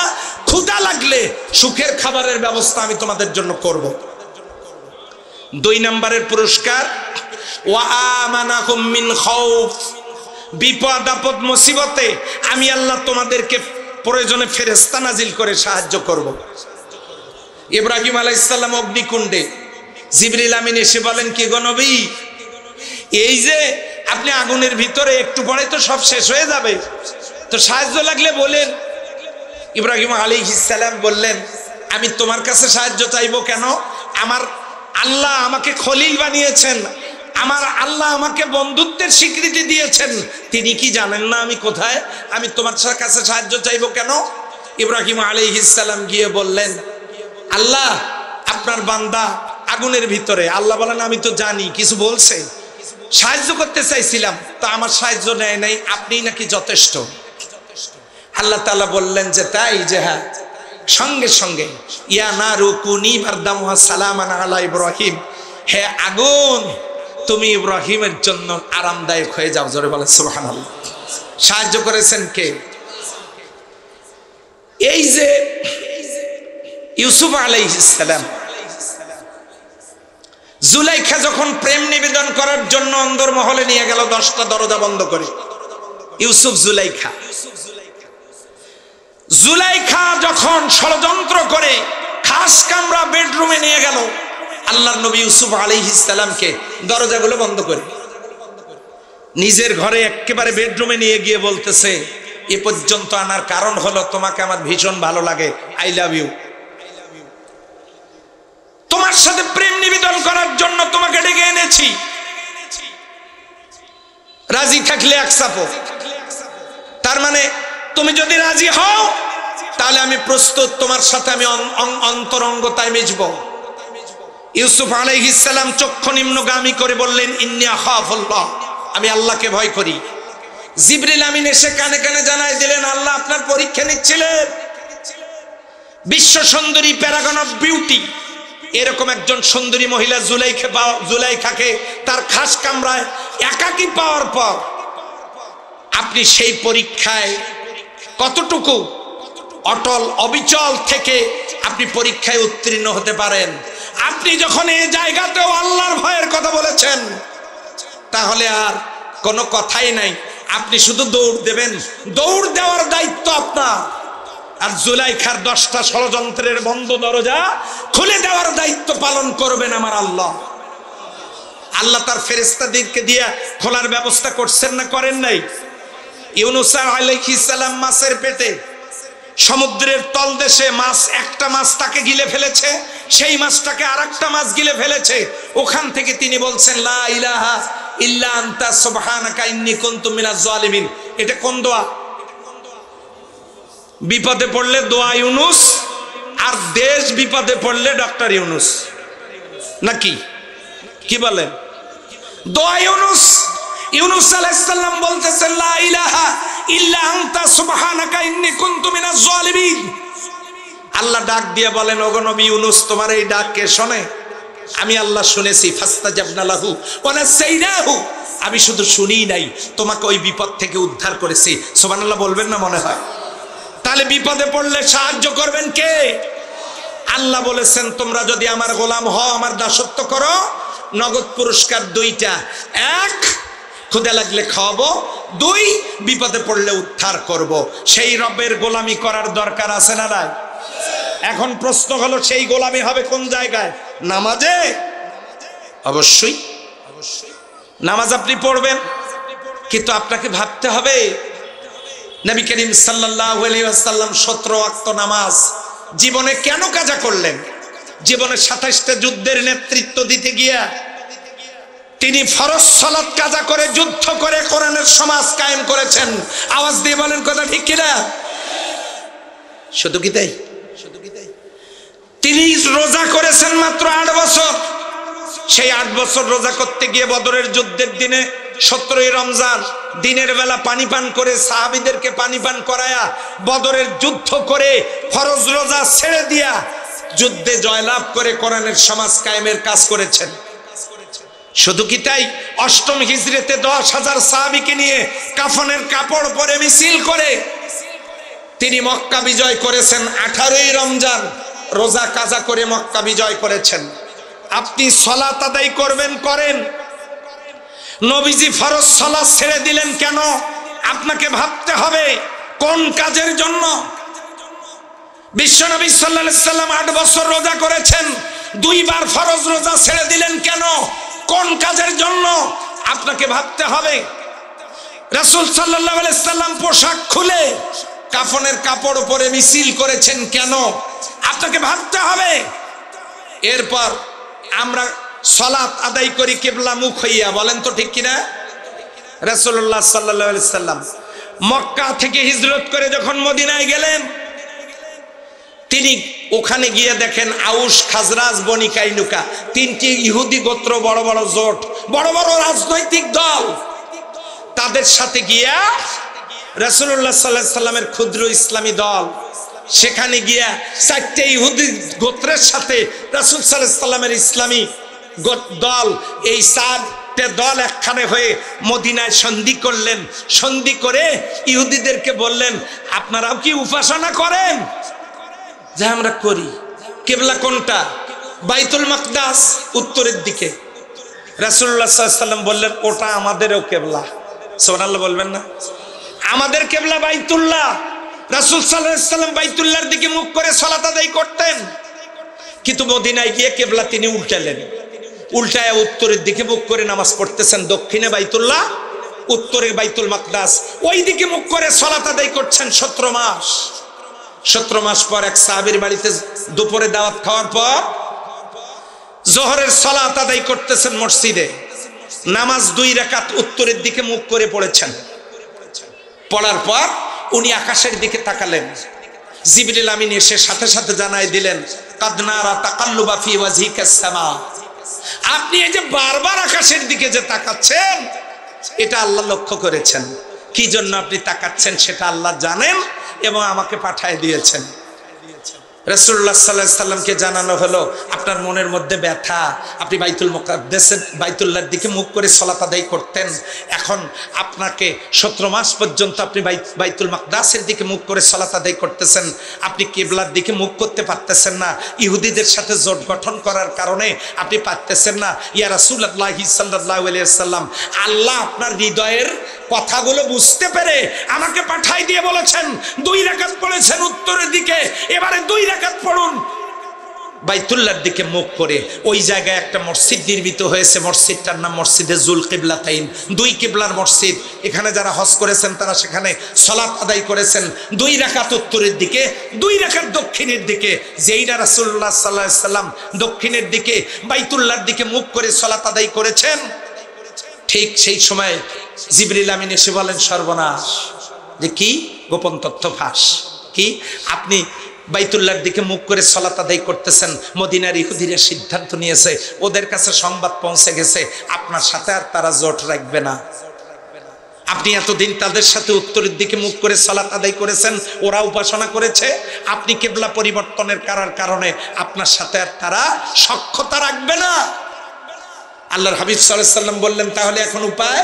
ক্ষুধা লাগলে সুখের খাবারের ব্যবস্থা আমি তোমাদের জন্য করব। 2 নম্বরের পুরস্কার, ওয়া আমানাকুম মিন খাউফ, বিপদ আপদ মুসিবতে আমি আল্লাহ তোমাদেরকে প্রয়োজনে ফেরেশতা নাজিল করে সাহায্য করব। ইব্রাহিম আলাইহিস সালাম অগ্নিকুণ্ডে, জিবরিল আমিন এসে বলেন, কি গো নবী, এই যে আপনি আগুনের ভিতরে, একটু পরে তো সব শেষ হয়ে যাবে, তো সাহায্য লাগলে বলেন। ইব্রাহিম আলাইহিস সালাম বললেন, আমি তোমার কাছে সাহায্য চাইবো কেন? আমার আল্লাহ আমাকে খলিল বানিয়েছেন, আমার আল্লাহ আমাকে বন্ধুত্বের স্বীকৃতি দিয়েছেন, তিনি কি জানেন না আমি কোথায়? আমি তোমার কাছে সাহায্য চাইবো কেন? ইব্রাহিম আলাইহিস সালাম গিয়ে বললেন, আল্লাহ আপনার বান্দা আগুনের ভিতরে। আল্লাহ বলেন, আমি তো জানি, কিছু বলছে, সাহায্য করতে চাইছিলাম, তো আমার সাহায্য নেয় নাই, আপনি নাকি যথেষ্ট। আল্লাহ তাআলা বললেন যে তাই, যে হ্যাঁ। সঙ্গে সঙ্গে, ইয়া নারু কুনি বারদাম ওয়া সালামান আলা ইব্রাহিম, হে আগুন তুমি ইব্রাহিমের জন্য আরামদায়ক হয়ে যাও। জোরে বলেন সুবহানাল্লাহ। সাহায্য করেছেন কে? এই যে ইউসুফ আলাইহিস সালাম, জুলাইখা যখন প্রেম নিবেদন করার জন্য অন্দরমহলে নিয়ে গেল 10টা দরজা বন্ধ করে, ইউসুফ জুলাইখা যখন ষড়যন্ত্র করে খাস কামরা বেডরুমে নিয়ে গেল, আল্লাহর নবী ইউসুফ আলাইহিস সালামকে দরজাগুলো বন্ধ করে নিজের ঘরে একেবারে বেডরুমে নিয়ে গিয়ে বলতেছে, এ পর্যন্ত আনার কারণ হলো তোমাকে আমার ভীষণ ভালো লাগে, আই লাভ ইউ। তোমার সাথে প্রেম নিবেদন করার জন্য তোমাকে ডেকে এনেছি, রাজি থাকলে একসাপো। তার মানে তুমি যদি রাজি হও তাহলে আমি প্রস্তুত, তোমার সাথে আমি অন্তরঙ্গতায় মিশব। ইউসুফ আলাইহিস সালাম চক্ষু নিম্নগামী করে বললেন, ইন্নী আখাফুল্লাহ, আমি আল্লাহকে ভয় করি। জিবরিল আমিন এসে কানে কানে জানাই দিলেন, আল্লাহ আপনার পরীক্ষা নিচ্ছিলেন। বিশ্ব সুন্দরী, প্যারাগন অফ বিউটি, এরকম একজন সুন্দরী মহিলা জুলাইখাকে তার খাস কামরায় একাকী পাওয়ার পর আপনি সেই পরীক্ষায় কতটুকু অটল অবিচল থেকে আপনি পরীক্ষায় উত্তীর্ণ হতে পারেন। আপনি যখন এই জায়গাতেও আল্লাহর ভয়ের কথা বলেছেন, তাহলে আর কোনো কথাই নাই, আপনি শুধু দৌড় দেবেন, দৌড় দেওয়ার দায়িত্ব আপনার। আর জুলাইখার 10টা ষড়যন্ত্রের বন্ধ দরজা খুলে দেওয়ার দায়িত্ব পালন করবেন আমার আল্লাহ। আল্লাহ তার ফেরেশতাদেরকে দিয়ে খোলার ব্যবস্থা করছেন না করেন নাই? ইউনূস আলাইহিস সালাম মাছের পেটে, সমুদ্রের তলদেশে মাছ, একটা মাছ তাকে গিলে ফেলেছে, সেই মাছটাকে আরেকটা মাছ গিলে ফেলেছে। ওখান থেকে তিনি বলছেন, লা ইলাহা ইল্লা আনতা সুবহানাকা ইন্নী কুনতু মিনাজ জালিমিন। এটা কোন দোয়া? বিপদে পড়লে দোয়া ইউনূস, আর দেশ বিপদে পড়লে ডক্টর ইউনূস, নাকি কি বলেন? দোয়া ইউনূস। ইউনূস আলাইহিস সালাম বলতেছেন, লা ইলাহা ইল্লা আনতা সুবহানাকা ইন্নী কুনতু মিনাজ জালিমিন। আল্লাহ ডাক দিয়ে বলেন, ওগো নবী ইউনূস, তোমার এই ডাক কে শোনে? আমি আল্লাহ শুনেছি। ফাস্তাজাবনা লাহু ওয়া নাসাইনাহু, আমি শুধু শুনিই নাই, তোমাকে ওই বিপদ থেকে উদ্ধার করেছি। সুবহানাল্লাহ বলবেন না মনে হয়? তাহলে বিপদে পড়লে সাহায্য করবেন কে? আল্লাহ বলেছেন, তোমরা যদি আমার গোলাম হও, আমার দাসত্ব করো, নগদ পুরস্কার 2টা। 1, ক্ষুধা লাগলে খাওয়াবো, 2, বিপদে পড়লে উদ্ধার করব। সেই রবের গোলামি করার দরকার আছে না নাই? এখন প্রশ্ন হলো, সেই গোলামি হবে কোন জায়গায়? নামাজে? অবশ্যই নামাজ আপনি পড়বেন, কিন্তু আপনাকে ভাবতে হবে নবী করিম সাল্লাল্লাহু আলাইহি ওয়াসাল্লাম 17 ওয়াক্ত নামাজ জীবনে কেন কাজা করলেন? জীবনে 27টা যুদ্ধের নেতৃত্ব দিতে গিয়া তিনি ফরজ সালাত কাজা করে যুদ্ধ করে কোরআনের সমাজ কায়েম করেছেন। আওয়াজ দিয়ে বলেন কথা ঠিক কিনা? শুধু কি তাই? তিনি রোজা করেছেন মাত্র 8 বছর। সেই 8 বছর রোজা করতে গিয়ে বদরের যুদ্ধের দিনে 17ই রমজান দিনের বেলা পানি পান করে সাহাবীদেরকে পানি পান করায়া বদরের যুদ্ধ করে ফরজ রোজা ছেড়ে দিয়া যুদ্ধে জয়লাভ করে কোরআনের সমাজ কায়েমের কাজ করেছেন। শুধু কি তাই? 8ম হিজরিতে 10,000 সাহাবীকে নিয়ে কাফনের কাপড় পরে মিছিল করে তিনি মক্কা বিজয় করেছেন। 18ই রমজান রোজা কাজা করে মক্কা বিজয় করেছেন। আপনি সালাত আদায় করবেন, করেন। নবীজি ফরজ সালাত ছেড়ে দিলেন কেন? আপনাকে ভাবতে হবে কোন কাজের জন্য। বিশ্বনবী সাল্লাল্লাহু আলাইহি সাল্লাম 8 বছর রোজা করেছেন, 2 বার ফরজ রোজা ছেড়ে দিলেন কেন? কোন কাজের জন্য? আপনাকে ভাবতে হবে। রাসূল সাল্লাল্লাহু আলাইহি সাল্লাম পোশাক খুলে কাফনের কাপড় পরে মিছিল করেছেন কেন? আপনাকে ভাবতে হবে। এরপর আমরা সালাত আদায় করি কিবলা মুখ হইয়া, বলেন তো ঠিক কিনা? রাসূলুল্লাহ সাল্লাল্লাহু আলাইহি সাল্লাম মক্কা থেকে হিজরত করে যখন মদিনায় গেলেন, তিনি ওখানে গিয়ে দেখেন আউস, খাজরাজ, বনি কাইনুকা 3টি ইহুদি গোত্র, বড় বড় জোট, বড় বড় রাজনৈতিক দল। তাদের সাথে গিয়া রাসূলুল্লাহ সাল্লাল্লাহু আলাইহি সাল্লামের ক্ষুদ্র ইসলামী দল, সেখানে গিয়া 4টে ইহুদি গোত্রের সাথে রাসূল সাল্লাল্লাহু আলাইহি সাল্লামের ইসলামী দল, এই 4টে দল একখানে হয়ে মদিনায় সন্ধি করলেন। সন্ধি করে ইহুদিদেরকে বললেন, আপনারাও কি উপাসনা করেন? যে আমরা করি। কিবলা কোনটা? বাইতুল মাকদাস, উত্তরের দিকে। রাসূলুল্লাহ সাল্লাল্লাহু আলাইহি সাল্লাম বললেন, ওটা আমাদেরও কিবলা। সুবহানাল্লাহ বলবেন না? আমাদের কিবলা বাইতুল্লাহ। রাসূল সাল্লাল্লাহু আলাইহি সাল্লাম বাইতুল্লাহর দিকে মুখ করে সালাত আদায় করতেন, কিন্তু মদিনায় গিয়ে কিবলা তিনি উল্টালেন। উল্টায় উত্তরের দিকে মুখ করে নামাজ পড়তেছেন। দক্ষিণে বাইতুল্লাহ, উত্তরে বাইতুল মাকদাস, ওই দিকে মুখ করে সালাত আদায় করছেন 17 মাস। 17 মাস পর এক সাহাবীর বাড়িতে দুপুরে দাওয়াত খাওয়ার পর জোহরের সালাত আদায় করতেছেন মসজিদে। নামাজ 2 রাকাত উত্তরের দিকে মুখ করে পড়েছেন। পড়ার পর উনি আকাশের দিকে তাকালেন। জিবরিল আমিন এসে সাথে সাথে জানাই দিলেন, কাদ নারা তাকাল্লুবা ফি ওয়াজহিকাস সামা। আপনি এই যে বারবার আকাশের দিকে যে তাকাচ্ছেন, এটা আল্লাহ লক্ষ্য করেছেন। কি জন্য আপনি তাকাচ্ছেন সেটা আল্লাহ জানেন এবং আমাকে পাঠিয়ে দিয়েছেন। রাসূলুল্লাহ সাল্লাল্লাহু আলাইহি সাল্লামকে জানানো হলো, আপনার মনের মধ্যে ব্যথা, আপনি বাইতুল মুকাদ্দাসের বাইতুল্লাহর দিকে মুখ করে সালাত আদায় করতেন। এখন আপনাকে 17 মাস পর্যন্ত আপনি বাইতুল মাকদাসের দিকে মুখ করে সালাত আদায় করতেছেন, আপনি কিবলার দিকে মুখ করতে পারতেছেন না। ইহুদিদের সাথে জোট গঠন করার কারণে আপনি পারতেছেন না। ইয়া রাসূলুল্লাহ সাল্লাল্লাহু আলাইহি সাল্লাম, আল্লাহ আপনার হৃদয়ের কথাগুলো বুঝতে পেরে আমাকে পাঠাই দিয়ে বলেছেন, 2 রাকাত পড়েছেন উত্তরের দিকে, এবারে 2 রাকাত পড়ুন বাইতুল্লাহর দিকে মুখ করে। ওই জায়গায় একটা মসজিদ নির্মিত হয়েছে, মসজিদটার নাম মসজিদে জুল কিবলাতাইন, 2 কিবলার মসজিদ। এখানে যারা হজ করেছেন তারা সেখানে সালাত আদায় করেছেন 2 রাকাত উত্তরের দিকে, 2 রাকাত দক্ষিণের দিকে। যেইটা রাসূলুল্লাহ সাল্লাল্লাহু আলাইহি সাল্লাম দক্ষিণের দিকে বাইতুল্লাহর দিকে মুখ করে সালাত আদায় করেছেন, ঠিক সেই সময় জিবরিল আমিন এসে বলেন, সর্বনাশ, যে কি গোপন তথ্য ফাঁস। কি? আপনি বাইতুল্লাহর দিকে মুখ করে সালাত আদায় করতেছেন। মদিনার ইহুদিরা সিদ্ধান্ত নিয়েছে, ওদের কাছে সংবাদ পৌঁছে গেছে আপনার সাথে আর তারা জোট রাখবে না। আপনি এতদিন তাদের সাথে উত্তরের দিকে মুখ করে সালাত আদায় করেছেন, ওরা উপাসনা করেছে। আপনি কিবলা পরিবর্তনের কারণে আপনার সাথে আর তারা সখ্যতা রাখবে না। আল্লাহর হাবিব সাল্লাল্লাহু আলাইহি সাল্লাম বললেন, তাহলে এখন উপায়?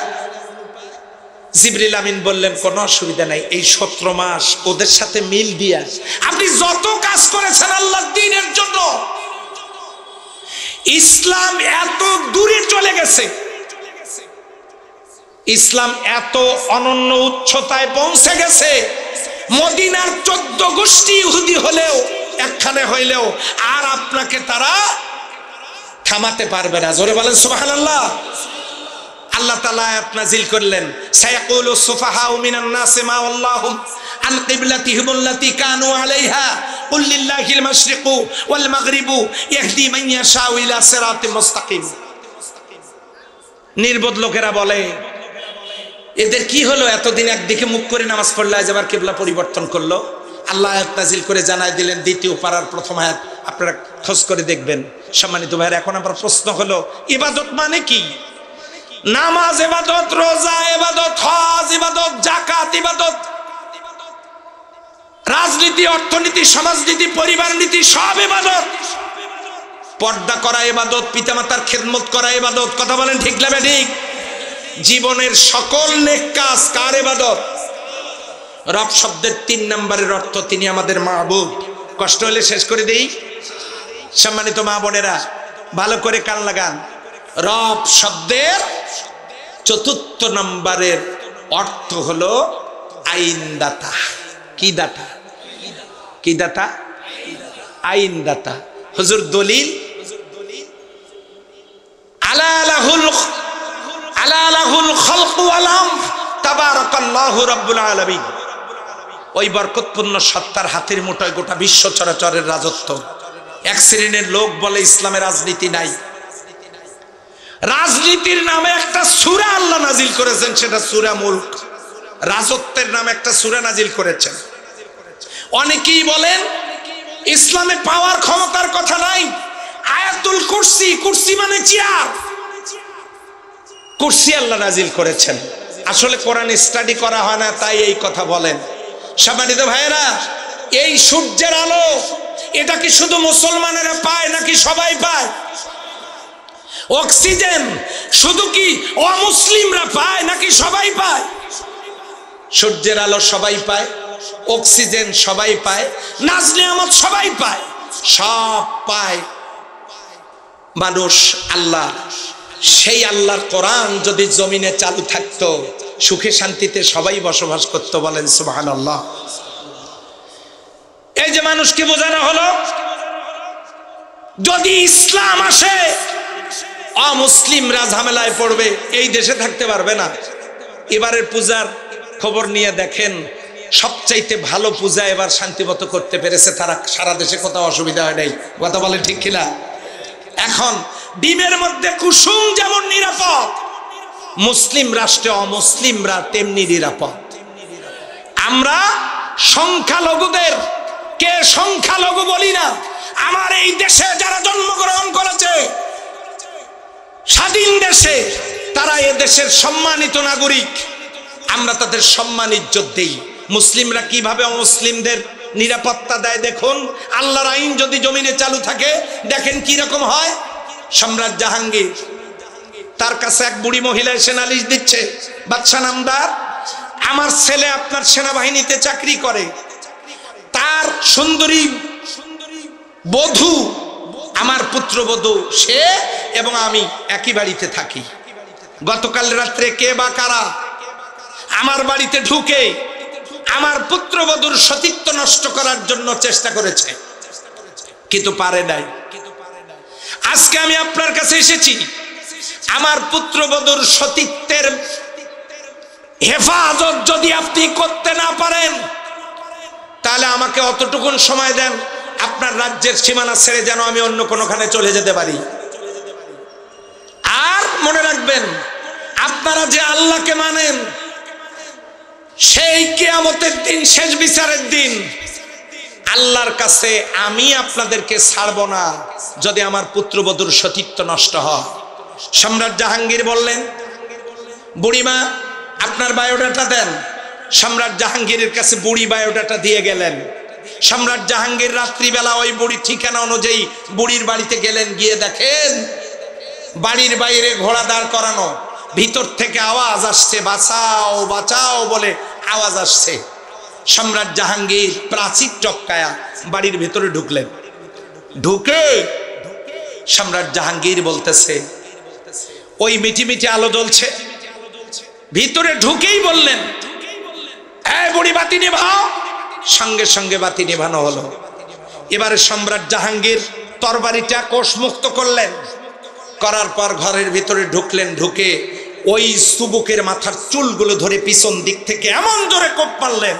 জিবরিল আমিন বললেন, কোনো অসুবিধা নাই, এই 17 মাস ওদের সাথে মিল দিয়া আপনি যত কাজ করেছেন আল্লাহর দ্বীনের জন্য, ইসলাম এত দূরে চলে গেছে, ইসলাম এত অনন্য উচ্চতায় পৌঁছে গেছে, মদিনার 14 গোষ্ঠী ইহুদি হলেও একখানে হইলেও আর আপনাকে তারা থামাতে পারবে না। জোরে বলেন সুবহানাল্লাহ। আল্লাহ তাআলা আয়াত নাযিল করলেন, সায়াকুলু সুফাহাউ মিনান নাসি মা আল্লাহুম আন কিবলাতিহিম আল্লাতী কানু আলাইহা কুল লিল্লাহিল মাশরিকু ওয়াল মাগরিবু ইয়াহদি মান ইয়াশাউ ইলা সিরাতিম মুস্তাকিম। নির্বোধ লোকেরা বলে, এদের কি হলো, এতদিন একদিকে মুখ করে নামাজ পড়লে আজ আবার কিবলা পরিবর্তন করলো। আল্লাহ আয়াত নাযিল করে জানাই দিলেন, দ্বিতীয় পারার প্রথম আয়াত আপনারা খোঁজ করে দেখবেন। সম্মানিত ভাইরা, এখন আমার প্রশ্ন হলো, ইবাদত মানে কি? নামাজ ইবাদত, রোজা ইবাদত, হজ ইবাদত, যাকাত ইবাদত, রাজনীতি, অর্থনীতি, সমাজনীতি, পরিবার নীতি সব ইবাদত। পর্দা করা ইবাদত, পিতামাতার খেদমত করা ইবাদত। কথা বলেন ঠিক না ঠিক? জীবনের সকল নেক কাজ কার ইবাদত? রব শব্দের 3 নম্বরের অর্থ তিনি আমাদের মাবুদ। কষ্ট হলে শেষ করে দেই। সম্মানিত মা বোনেরা, ভালো করে কান লাগান। রব শব্দের 4র্থ নম্বরের অর্থ হলো আইনদাতা। কি দাতা? কি দাতা? আইনদাতা। হুজুর দলিল, আলা লাহুল খালকু ওয়াল আমর তাবারাকাল্লাহু রাব্বুল আলামিন। ওই বরকতপূর্ণ সত্তার হাতের মুঠোয় গোটা বিশ্ব চরাচরের রাজত্ব। এক শ্রেণীর লোক বলে ইসলামে রাজনীতি নাই। রাজনীতির নামে একটা সূরা আল্লাহ নাজিল করেছেন, সেটা সূরা মুলক। রাজত্বের নামে একটা সূরা নাজিল করেছেন। অনেকেই বলেন ইসলামে পাওয়ার ক্ষমতার কথা নাই। আয়াতুল কুরসি, কুরসি মানে চেয়ার, কুরসি আল্লাহ নাজিল করেছেন। আসলে কোরআন স্টাডি করা হয় না, তাই এই কথা বলেন। সম্মানিত ভাইয়েরা, এই সূর্যের আলো এটা কি শুধু মুসলমানেরা পায় নাকি সবাই পায়? অক্সিজেন শুধু কি অমুসলিমরা পায় নাকি সবাই পায়? সূর্যের আলো সবাই পায়, অক্সিজেন সবাই পায়, নাজ নিয়ামত সবাই পায়, সব পায় মানুষ আল্লাহ। সেই আল্লাহর কোরআন যদি জমিনে চালু থাকতো, সুখে শান্তিতে সবাই বসবাস করতো। বলেন সুবহানাল্লাহ। এই যে মানুষকে বোঝানো হলো, যদি ইসলাম আসে অমুসলিমরা ঝামেলায় পড়বে, এই দেশে থাকতে পারবে না। এবারের পূজার খবর নিয়ে দেখেন, সবচাইতে ভালো পূজা এবার শান্তিমতো করতে পেরেছে তারা। সারা দেশে কোথাও অসুবিধা হয় নাই। কথা বলে ঠিক কিনা? এখন ডিমের মধ্যে কুসুম যেমন নিরাপদ, মুসলিম রাষ্ট্রে অমুসলিমরা তেমনি নিরাপদ। আমরা সংখ্যালঘুদের কে সংখ্যালঘু বলি না। আমার এই দেশে যারা জন্মগ্রহণ করেছে, স্বাধীন দেশে, তারা এ দেশের সম্মানিত নাগরিক। আমরা তাদের সম্মান ইজ্জত দেই। মুসলিমরা কিভাবে অমুসলিমদের নিরাপত্তা দেয় দেখুন। আল্লাহর আইন যদি জমিনে চালু থাকে, দেখেন কি রকম হয়। সম্রাট জাহাঙ্গীর, তার কাছে এক বুড়ি মহিলা এসে নালিশ দিচ্ছে, বাদশাহ নামদার, আমার ছেলে আপনার সেনাবাহিনীতে চাকরি করে, তার সুন্দরী বধূ আমার পুত্রবধূ, সে এবং আমি একই বাড়িতে থাকি। গতকাল রাত্রে কে বা কারা আমার বাড়িতে ঢুকে আমার পুত্রবধূর সতীত্ব নষ্ট করার জন্য চেষ্টা করেছে, কিন্তু পারে নাই। আজকে আমি আপনার কাছে এসেছি, আমার পুত্রবধূর সতীত্বের হেফাজত যদি আপনি করতে না পারেন, তাহলে আমাকে অতটুকুন সময় দেন, আপনার রাজ্যের সীমানা ছেড়ে যেন আমি অন্য কোনোখানে চলে যেতে পারি। আর মনে রাখবেন, আপনারা যে আল্লাহকে মানেন, সেই কিয়ামতের দিন, শেষ বিচারের দিন, আল্লাহর কাছে আমি আপনাদেরকে ছাড়ব না যদি আমার পুত্রবধূর সতীত্ব নষ্ট হয়। সম্রাট জাহাঙ্গীর বললেন, বুড়িমা আপনার বায়োডাটা দেন। সম্রাট জাহাঙ্গীরের কাছে বুড়ি বায়োডাটা দিয়ে গেলেন। সম্রাট জাহাঙ্গীর রাত্রিবেলা ওই বুড়ির ঠিকানা অনুযায়ী বুড়ির বাড়িতে গেলেন। গিয়ে দেখেন বাড়ির বাইরে ঘোড়া দাঁড় করানো, ভিতর থেকে আওয়াজ আসছে, বাঁচাও বাঁচাও বলে আওয়াজ আসছে। সম্রাট জাহাঙ্গীর প্রাচীর টপকায়া বাড়ির ভেতরে ঢুকলেন। ঢুকে সম্রাট জাহাঙ্গীর বলতেছে, ওই মিটি মিটি আলো জ্বলছে, ভিতরে ঢুকেই বললেন, এই বুড়ি বাতি নিভাও। সঙ্গে সঙ্গে বাতি নিভানো হলো। এবারে সম্রাট জাহাঙ্গীর তরবারিটা কোষমুক্ত করলেন, করার পর ঘরের ভিতরে ঢুকলেন। ঢুকে ওই সুবুকের মাথার চুলগুলো ধরে পিছন দিক থেকে এমন জোরে কোপ মারলেন,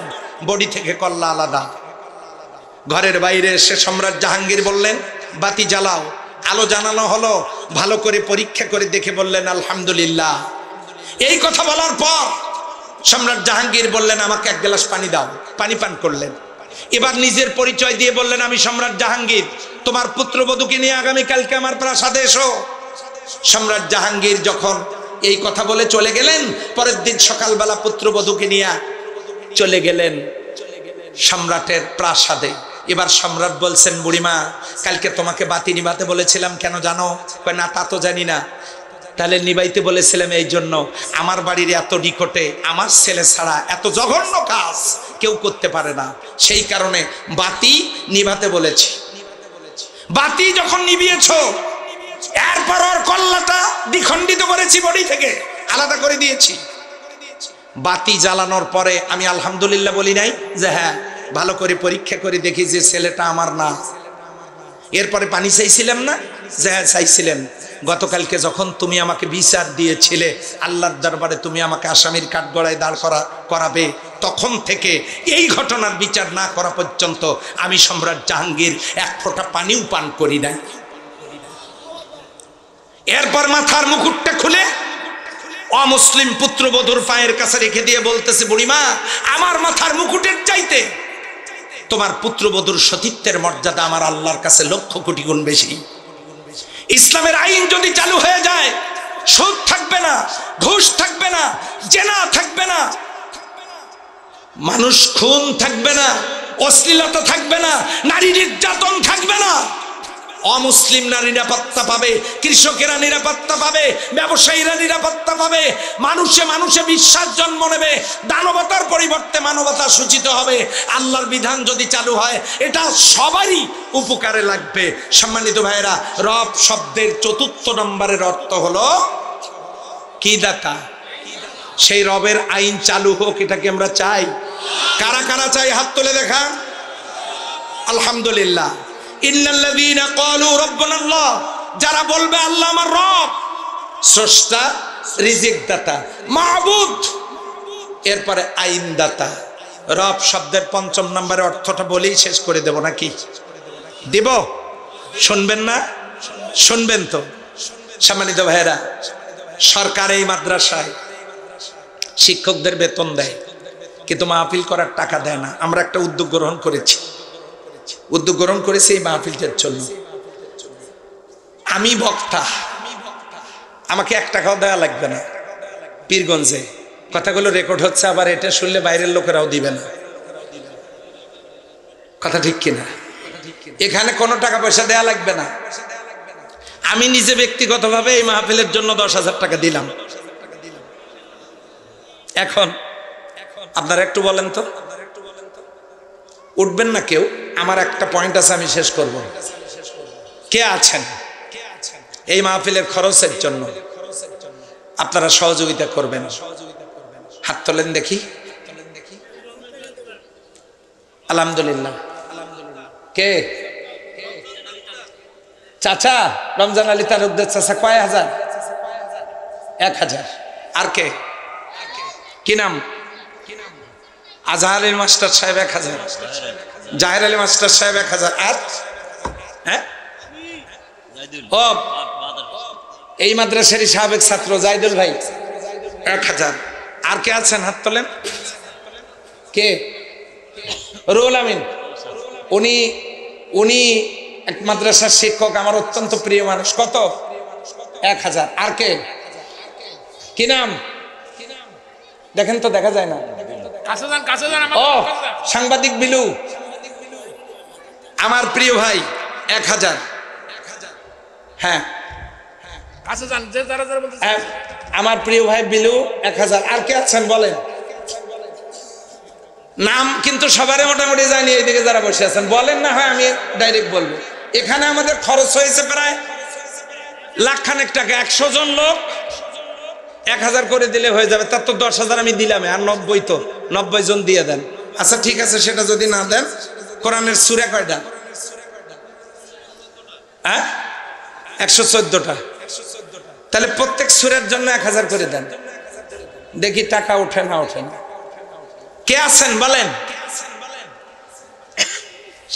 বডি থেকে কল্লা আলাদা। ঘরের বাইরে এসে সম্রাট জাহাঙ্গীর বললেন, বাতি জ্বালাও। আলো জানানো হলো, ভালো করে পরীক্ষা করে দেখে বললেন আলহামদুলিল্লাহ। এই কথা বলার পর সম্রাট জাহাঙ্গীর বললেন, আমাকে এক গ্লাস পানি দাও। পানি পান করলেন। এবার নিজের পরিচয় দিয়ে বললেন, আমি সম্রাট জাহাঙ্গীর, তোমার পুত্রবধূকে নিয়ে আগামীকালকে আমার প্রাসাদে এসো। সম্রাট জাহাঙ্গীর যখন এই কথা বলে চলে গেলেন, পরের দিন সকালবেলা পুত্রবধূকে নিয়ে চলে গেলেন সম্রাটের প্রাসাদে। এবার সম্রাট বলছেন, বুড়িমা, কালকে তোমাকে বাতি নিভাতে বলেছিলাম, কেন জানো? কয়, না, তা তো জানি না। তাহলে নিভাইতে বলেছিলাম এই জন্য, আমার বাড়ির এত নিকটে আমার ছেলে ছাড়া এত জঘন্য কাজ কেউ করতে পারে না, সেই কারণে বাতি নিভাতে বলেছি। বাতি যখন নিভিয়েছো, এরপর ওর কল্লাটা দ্বিখণ্ডিত করেছি, বডি থেকে আলাদা করে দিয়েছি। বাতি জ্বালানোর পরে আমি আলহামদুলিল্লাহ বলি নাই যে হ্যাঁ, ভালো করে পরীক্ষা করে দেখি যে ছেলেটা আমার না। এরপরে পানি চাইছিলাম না, যে হ্যাঁ চাইছিলেন। গতকালকে যখন তুমি আমাকে বিচার দিয়েছিলে, আল্লাহর দরবারে তুমি আমাকে আসামির কাঠগড়ায় দাঁড় করাবে, তখন থেকে এই ঘটনার বিচার না করা পর্যন্ত আমি সম্রাট জাহাঙ্গীর এক ফোঁটা পানিও পান করি নাই। এরপর মাথার মুকুটটা খুলে অমুসলিম পুত্রবধূর পায়ের কাছে রেখে দিয়ে বলতেছে, বুড়িমা, আমার মাথার মুকুটের চাইতে তোমার পুত্রবধূর সতীত্বের মর্যাদা আমার আল্লাহর কাছে লক্ষ কোটি গুণ বেশি। ইসলামের আইন যদি চালু হয়ে যায়, সুদ থাকবে না, ঘুষ থাকবে না, জেনা থাকবে না, মানুষ খুন থাকবে না, অশ্লীলতা থাকবে না, নারী নির্যাতন থাকবে না। অমুসলিমরা নিরাপত্তা পাবে, কৃষকেরা নিরাপত্তা পাবে, ব্যবসায়ীরা নিরাপত্তা পাবে, মানুষে মানুষে বিশ্বাস জন্ম নেবে, দানবতার পরিবর্তে মানবতা সূচিত হবে। আল্লাহর বিধান যদি চালু হয়, এটা সবারই উপকারে লাগবে। সম্মানিত ভাইয়েরা, রব শব্দের ৪র্থ নম্বরের অর্থ হলো কি? দাতা। সেই রবের আইন চালু হোক, এটাকে আমরা চাই। কারা কারা চাই? হাত তুলে দেখা। আলহামদুলিল্লাহ। ইন্নাল্লাযীনা ক্বালু রাব্বুনাল্লাহ, যারা বলবে আল্লাহ আমার রব, স্রষ্টা, রিজিক দাতা, মাবুদ, এরপরে আইন দাতা। রব শব্দের ৫ম নম্বরের অর্থটা বলেই শেষ করে দেব নাকি? দেব? শুনবেন না? শুনবেন তো। সম্মানিত ভাইয়েরা, সরকার এই মাদ্রাসায় শিক্ষকদের বেতন দেয়, কিন্তু মাহফিল করার টাকা দেয় না। আমরা একটা উদ্যোগ গ্রহণ করেছি এই মাহফিলটার জন্য। আমি বক্তা, আমাকে ১ টাকাও দেওয়া লাগবে না। পীরগঞ্জে কথাগুলো রেকর্ড হচ্ছে, আবার এটা শুনলে বাইরের লোকেরাও দিবে না। কথা ঠিক কিনা? এখানে কোনো টাকা পয়সা দেওয়া লাগবে না। আমি নিজে ব্যক্তিগতভাবে এই মাহফিলের জন্য ১০,০০০ টাকা দিলাম। এখন আপনারা একটু বলেন তো, উঠবেন না কেউ? আমার একটা পয়েন্ট আছে, আমি শেষ করব। কে আছেন এই মাহফিলের খরচের জন্য আপনারা সহযোগিতা করবেন? হাত তোলেন দেখি। আলহামদুলিল্লাহ। কে? চাচা রমজান আলী তালুকদার চাচা। কয় হাজার? ১,০০০। আর কে? কি নাম? আজহার আলী মাস্টার সাহেব ১,০০০। জাহের আলী মাস্টার সাহেব ১,০০০। আর হ্যাঁ, ও এই মাদ্রাসারই সাবেক ছাত্র জাইদুল ভাই ১,০০০। আর কে আছেন? হাত তোলেন। কে? রুহুল আমিন। উনি এক মাদ্রাসার শিক্ষক, আমার অত্যন্ত প্রিয় মানুষ। কত? ১,০০০। আর কে? কি নাম? দেখেন তো, দেখা যায় না। ও সাংবাদিক বিলু, আমার প্রিয় ভাই ১,০০০। হ্যাঁ, আমার প্রিয় ভাই বিলু ১,০০০। আর কে আছেন বলেন? নাম কিন্তু সবারই মোটামুটি জানি। এইদিকে যারা বসে আছেন বলেন না হয় আমি ডাইরেক্ট বলবো। এখানে আমাদের খরচ হয়েছে প্রায় লাখখানেক টাকা। ১০০ জন লোক ১,০০০ করে দিলে হয়ে যাবে। তার তো ১০,০০০ আমি দিলাম, আর ৯০ তো ৯০ জন দিয়ে দেন। আচ্ছা ঠিক আছে, সেটা যদি না দেন, কোরআনের সূরা কয়টা? হ্যাঁ, ১১৪টা। তাহলে প্রত্যেক সূরার জন্য 1000 করে দেন, দেখি টাকা ওঠে না ওঠে না। কে আছেন বলেন?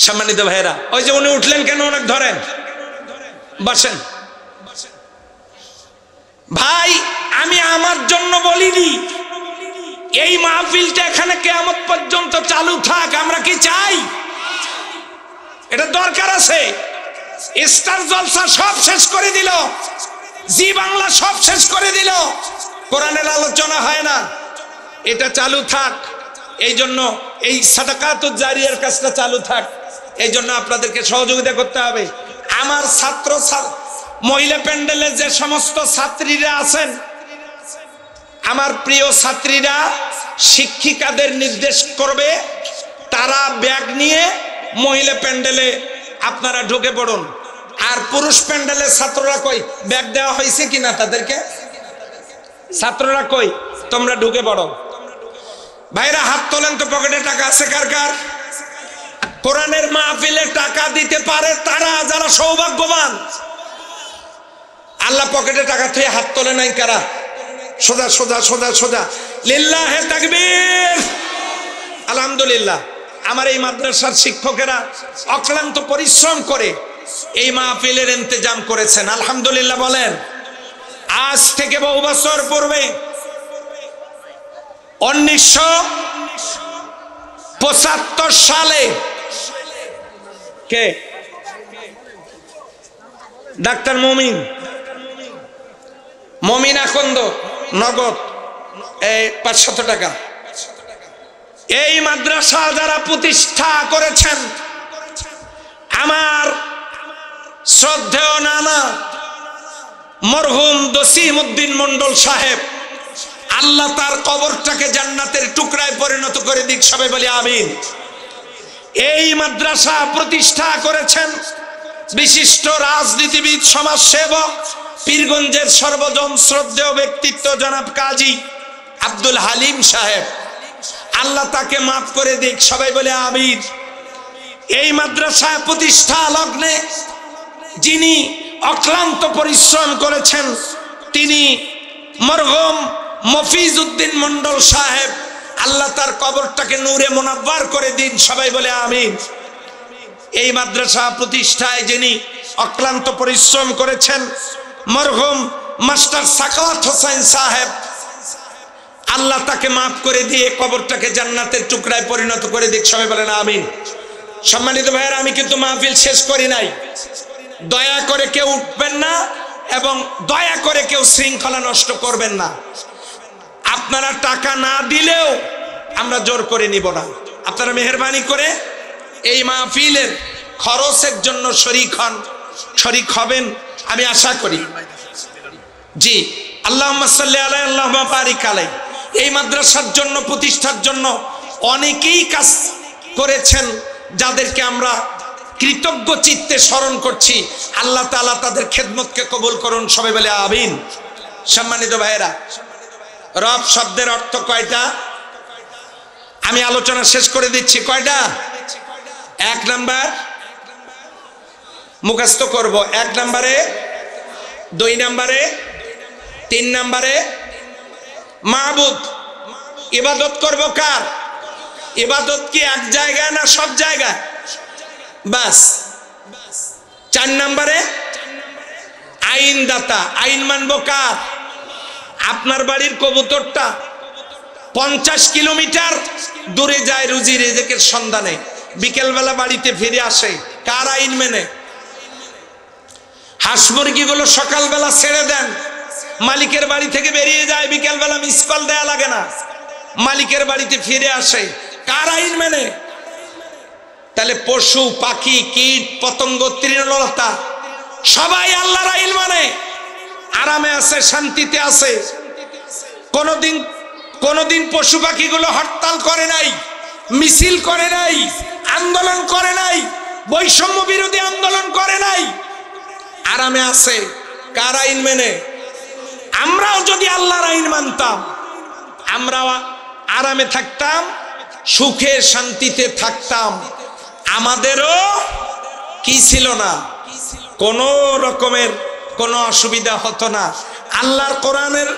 সম্মানিত ভাইরা, ওই যে উনি উঠলেন কেন? অনেক ধরেন, বসেন। ভাই আমি আমার জন্য বলিনি, এই মাহফিলটা এখানে কিয়ামত পর্যন্ত চালু থাক, আমরা কি চাই? এটা দরকার আছে। স্টার জলসা সব শেষ করে দিল, জি বাংলা সব শেষ করে দিল, কোরআনের আলোচনা হয় না। এটা চালু থাক, এই জন্য এই সাদাকাতুজ জারিয়ার কাজটা চালু থাক। এই জন্য আপনাদেরকে সহযোগিতা করতে হবে। আমার ছাত্র মহিলা প্যান্ডেলে যে সমস্ত ছাত্রীরা আছেন, আমার প্রিয় ছাত্রীরা শিক্ষিকাদের নির্দেশ করবে, তারা ব্যাগ নিয়ে মহিলা প্যান্ডেলে আপনারা ঢুকে পড়ুন। আর পুরুষ প্যান্ডেলের ছাত্ররা কই? ব্যাগ দেওয়া হয়েছে কিনা তাদেরকে? ছাত্ররা কই? তোমরা ঢুকে পড়ো। ভাইরা হাত তোলেন তো, পকেটে টাকা আছে কার কার? কোরআনের মাহফিলে টাকা দিতে পারে তারা, যারা সৌভাগ্যবান। আল্লাহ পকেটে টাকা থেকে হাত তোলে নাই কারা? সোজা সোজা সোজা সোজা, লিল্লাহে তাকবীর, আলহামদুলিল্লাহ। আমার এই মাদ্রাসার শিক্ষকেরা অক্লান্ত পরিশ্রম করে এই মাহফিলের ইন্তজাম করেছেন, আলহামদুলিল্লাহ বলেন। আজ থেকে বহু বছর পূর্বে 1975 সালে কে? ডাক্তার মমিন আকন্দ, নগদ 500 টাকা। এই মাদ্রাসা যারা প্রতিষ্ঠা করেছেন, আমার শ্রদ্ধেয় নানা মরহুম জসিমউদ্দিন মন্ডল সাহেব, আল্লাহ তার কবরটাকে জান্নাতের টুকরায় পরিণত করে দিক, সবাই বলি আমিন। এই মাদ্রাসা প্রতিষ্ঠা করেছেন বিশিষ্ট রাজনীতিবিদ, সমাজসেবক, পীরগঞ্জের সর্বজন শ্রদ্ধেয় ব্যক্তিত্ব জনাব কাজী আব্দুল হালিম সাহেব, আল্লাহ তাকে মাফ করে দিক, সবাই বলে আমিন। এই মাদ্রাসা প্রতিষ্ঠা লগ্নে যিনি অক্লান্ত পরিশ্রম করেছেন, তিনি মরহুম মফিজ উদ্দিন মন্ডল সাহেব, আল্লাহ তার কবরটাকে নূরে মুনাব্বার করে দিন, সবাই বলে আমিন। এই মাদ্রাসা প্রতিষ্ঠায় যিনি অক্লান্ত পরিশ্রম করেছেন, মরহুম মাস্টার সাকাওয়াত হোসেন সাহেব, আল্লাহ তাকে মাফ করে দিয়ে কবরটাকে জান্নাতের টুকরায় পরিণত করে দিক, সবাই বলেন আমিন। সম্মানিত ভাইয়েরা, আমি কিন্তু মাহফিল শেষ করি নাই। দয়া করে কেউ উঠবেন না এবং দয়া করে কেউ শৃঙ্খলা নষ্ট করবেন না। আপনারা টাকা না দিলেও আমরা জোর করে নিব না। আপনারা মেহেরবানি করে এই মাহফিলের খরচের জন্য শরীক হবেন, আমি আশা করি। জি, আল্লাহুম্মা সাল্লি আলাইহি আল্লাহুম্মা বারিক আলাইহি। এই মাদ্রাসার জন্য, প্রতিষ্ঠার জন্য অনেকেই কাজ করেছেন, যাদেরকে আমরা কৃতজ্ঞ চিত্তে স্মরণ করছি। আল্লাহ তাআলা তাদের খেদমতকে কবুল করুন, সবাই বলে আমিন। সম্মানিত ভাইয়েরা, রব শব্দের অর্থ কয়টা? আমি আলোচনা শেষ করে দিচ্ছি। কয়টা? 1 নাম্বার মুখস্থ করব, 1 নাম্বারে, 2 নাম্বারে, 3 নাম্বারে মাবুদ। ইবাদত করব কার? ইবাদত কি এক জায়গায় না সব জায়গায়? বাস। 4 নাম্বারে আইনদাতা, আইন মানব কার? আপনার বাড়ির কবুতরটা 50 কিলোমিটার দূরে যায় রুজি রিজেকের সন্ধানে, বিকেলবেলা বাড়িতে ফিরে আসে, কার আইন মেনে? হাঁস মুরগিগুলো সকালবেলা ছেড়ে দেন, মালিকের বাড়ি থেকে বেরিয়ে যায়, বিকেলবেলা মিস কল দেয়া লাগে না, মালিকের বাড়িতে ফিরে আসে, কার আইন মেনে? তাহলে পশু পাখি কীট পতঙ্গ তৃণলতা সবাই আল্লাহর আইন মানে, আরামে আছে, শান্তিতে আছে। কোনদিন পশু পাখিগুলো হরতাল করে নাই, মিছিল করে নাই, আন্দোলন করে নাই, বৈষম্য বিরোধী আন্দোলন করে নাই, আরামে আছে। কার আইন মেনে? আমরাও যদি আল্লাহর আইন মানতাম, আমরাও আরামে থাকতাম, সুখে শান্তিতে থাকতাম, আমাদেরও কি ছিল না, কোনো রকমের কোনো অসুবিধা হতো না। আল্লাহর কোরআনের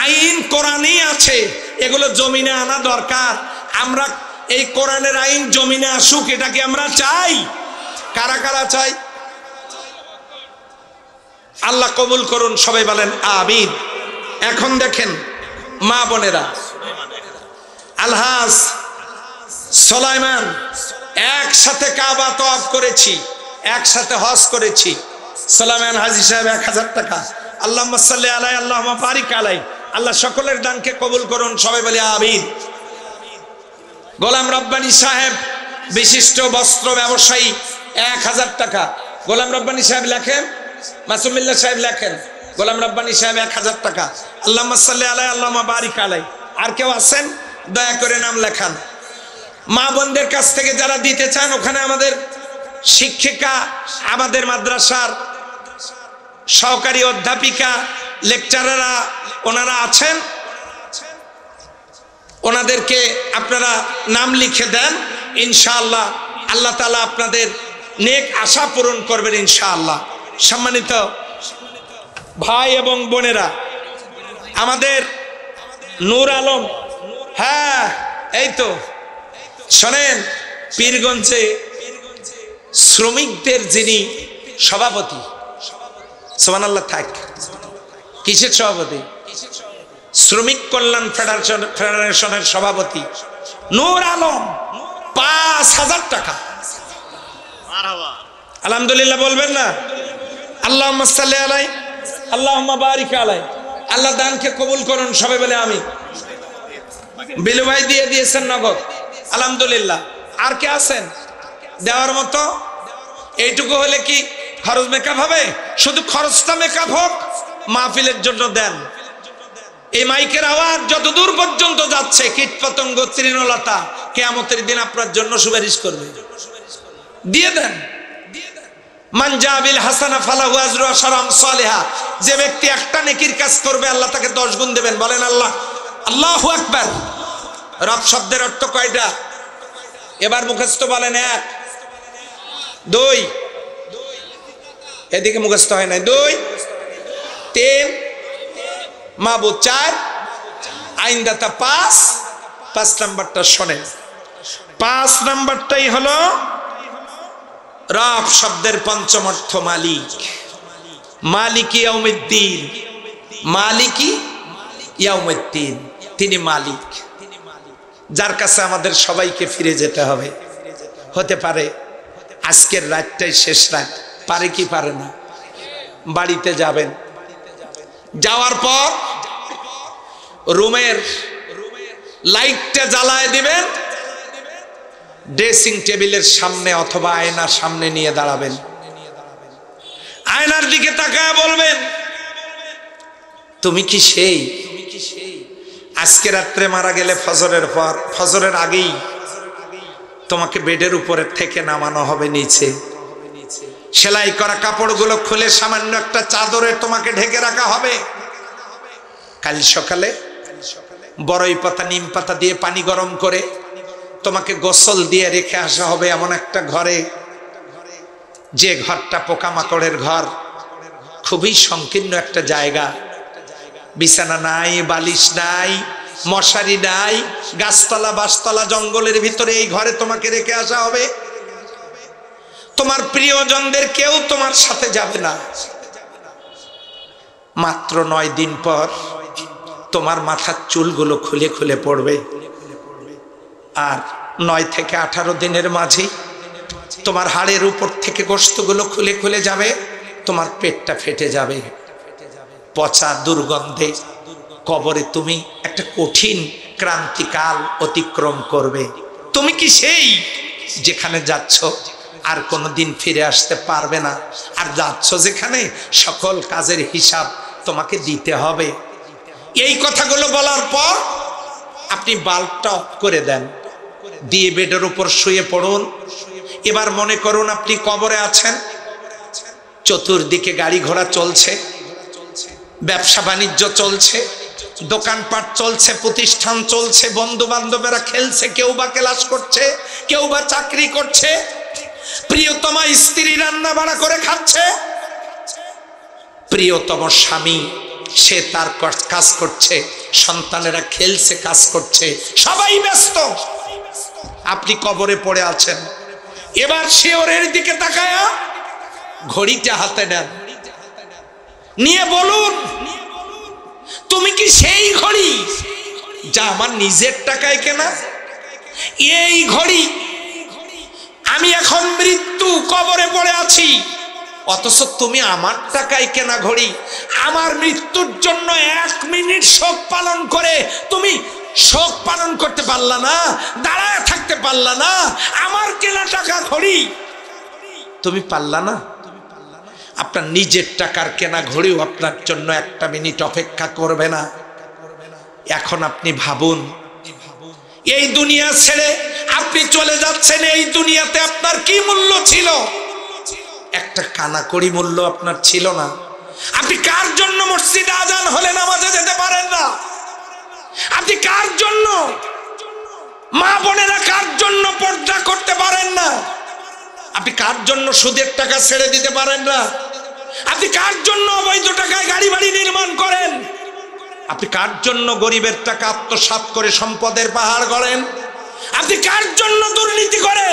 আইন কোরআনেই আছে, এগুলো জমিনে আনা দরকার। আমরা এই কোরআনের আইন জমিনে আসুক, এটা কি আমরা চাই? কারা কারা চাই? আল্লাহ কবুল করুন, সবাই বলেন আমিন। এখন দেখেন মা বোনেরা, আলহাজ সুলাইমান একসাথে কাবা তওয়াফ করেছি, একসাথে হজ করেছি। সুলাইমান হাজী সাহেব 1000 টাকা। আল্লাহুম্মা সাল্লি আলাই আল্লাহুম্মা বারিক আলাই। আল্লাহ সকলের দানকে কবুল করুন, সবাই বলে আমিন। গোলাম রব্বানী সাহেব বিশিষ্ট বস্ত্র ব্যবসায়ী 1000 টাকা। গোলাম রব্বানী সাহেব লেখেন, মাসুমিল্লাহ সাহেব লেখেন, গোলাম রব্বানী সাহেব 1000 টাকা। আল্লাহুম্মা সাল্লি আলাই আল্লাহুম্মা বারিক আলাই। আর কেউ আছেন? দয়া করে নাম লেখান। মা বোনদের কাছ থেকে যারা দিতে চান, ওখানে আমাদের শিক্ষিকা, আমাদের মাদ্রাসার সহকারী অধ্যাপিকা, লেকচারাররা ওনারা আছেন, ওনাদেরকে আপনারা নাম লিখে দেন। ইনশাআল্লাহ আল্লাহ তাআলা আপনাদের নেক আশা পূরণ করবেন ইনশাআল্লাহ। সম্মানিত ভাই এবং বোনেরা, আমাদের নূর আলম, হ্যাঁ এই তো শোনেন, পীরগঞ্জে শ্রমিকদের যিনি সভাপতি, সুবহানাল্লাহ, থাক, কিসের সভাপতি? শ্রমিক কল্যাণ ফেডারেশনের সভাপতি নূর আলম 5000 টাকা। আলহামদুলিল্লাহ বলবেন না? আল্লাহুম্মা সাল্লি আলাই আল্লাহুম্মা বারিক আলাই। আল্লাহ দানকে কবুল করুন, সবাই বলে আমিন। বিলু ভাই দিয়ে দিয়েছেন নগদ, আলহামদুলিল্লাহ। আর কে আছেন দেওয়ার মতো? এইটুকু হলে কি খরচ মেকআপ হবে? শুধু খরচটা মেকআপ হোক, মাহফিলের জন্য দেন। এই মাইকের আওয়াজ যতদূর পর্যন্ত যাচ্ছে, কীট পতঙ্গ তৃণলতা কিয়ামতের দিন আপনার জন্য সুপারিশ করবে। দিয়ে দেন। মান জাবিল হাসানা ফালাহু আজরু আশরা আমসালিহা। যে ব্যক্তি একটা নেকির কাজ করবে, আল্লাহ তাকে 10 গুণ দেবেন। বলেন আল্লাহ, আল্লাহু আকবার। রব শব্দের অর্থ কয়টা? এবার মুখস্থ বলেন। 1 2, এদিকে মুখস্থ হয় নাই। 2 3, মাবুদ 4, আইনদাতা 5 নাম্বারটা শোনেন। 5 নাম্বারটাই হলো রব শব্দের পঞ্চম অর্থ মালিক। মালিকি ইয়াউমিদ্দিন, মালিকি ইয়াউমিদ্দিন, তিনি মালিক, যার কাছে আমাদের সবাইকে ফিরে যেতে হবে। হতে পারে আজকের রাতটাই শেষ রাত, পারে কি পারে না? বাড়িতে যাবেন, যাওয়ার পর রুমের লাইটটা জ্বালায় দিবেন, ড্রেসিং টেবিলের সামনে অথবা আয়নার সামনে নিয়ে দাঁড়াবেন। আয়নার দিকে তাকায় বলবেন, তুমি কি সেই আজকে রাত্রে মারা গেলে ফজরের পর, ফজরের আগেই তোমাকে বেডের উপরে থেকে নামানো হবে নিচে, সেলাই করা কাপড়গুলো খুলে সামান্য একটা চাদরে তোমাকে ঢেকে রাখা হবে। কাল সকালে বড়ই পাতা নিম পাতা দিয়ে পানি গরম করে তোমাকে গোসল দিয়ে রেখে আসা হবে এমন একটা ঘরে, যে ঘরটা পোকামাকড়ের ঘর, খুবই সংকীর্ণ একটা জায়গা। বিছানা নাই, বালিশ নাই, মশারি নাই, গাছতলা বাসতলা জঙ্গলের ভিতরে এই ঘরে তোমাকে রেখে আসা হবে। তোমার প্রিয়জনদের কেউ তোমার সাথে যাবে না। মাত্র 9 দিন পর তোমার মাথার চুলগুলো খুলে খুলে পড়বে, আর 9 থেকে 18 দিনের মাঝে তোমার হাড়ের উপর থেকে গোশতগুলো খুলে খুলে যাবে, তোমার পেটটা ফেটে যাবে, পচা দুর্গন্ধে কবরে তুমি একটা কঠিন ক্রান্তিকাল অতিক্রম করবে। তুমি কি সেই যেখানে যাচ্ছ আর কোনোদিন ফিরে আসতে পারবে না, আর যাচ্ছ যেখানে সকল কাজের হিসাব তোমাকে দিতে হবে। এই কথাগুলো বলার পর আপনি বাল্বটা অফ করে দেন, দিয়ে বেডের উপর শুয়ে পড়ুন। এবার মনে করুন আপনি কবরে আছেন, চতুর্দিকে গাড়ি ঘোড়া চলছে, ব্যবসা বাণিজ্য চলছে, দোকানপাট চলছে, প্রতিষ্ঠান চলছে, বন্ধু বান্ধবেরা খেলছে, কেউ বা ক্লাস করছে, কেউ বা চাকরি করছে, প্রিয়তমা স্ত্রী রান্না বাড়া করে খাচ্ছে, প্রিয়তম স্বামী সে তার কাজ করছে, সন্তানেরা খেলছে, কাজ করছে, সবাই ব্যস্ত। আপনি কবরে পড়ে আছেন। এবার শিওরের দিকে তাকায়া ঘড়িটা হাতে নেন, নিয়ে বলুন, তুমি কি সেই ঘড়ি যা আমার নিজের টাকায় কেনা? এই ঘড়ি আমি এখন মৃত্যু কবরে পড়ে আছি, অথচ তুমি আমার টাকায় কেনা ঘড়ি। আমার মৃত্যুর জন্য 1 মিনিট শোক পালন করে তুমি শোক পালন করতে পারলা না, দাঁড়ায় থাকতে পারলা না। আমার কেনা টাকা ঘড়ি তুমি পারলা না। আপনার নিজের টাকার কেনা ঘড়িও আপনার জন্য 1 মিনিট অপেক্ষা করবে না। এখন আপনি ভাবুন, এই দুনিয়া ছেড়ে আপনি চলে যাচ্ছেন, এই দুনিয়াতে আপনার কি মূল্য ছিল? একটা কানাকড়ি মূল্য আপনার ছিল না। আপনি কার জন্য মসজিদে আজান হলে নামাজে যেতে পারেন না? আপনি কার জন্য, মা বোনেরা কার জন্য পর্দা করতে পারেন না? আপনি কার জন্য সুদের টাকা ছেড়ে দিতে পারেন না? আপনি কার জন্য অবৈধ টাকায় গাড়ি বাড়ি নির্মাণ করেন? আপনি কার জন্য গরিবের টাকা আত্মসাৎ করে সম্পদের পাহাড় গড়েন? আপনি কার জন্য দুর্নীতি করে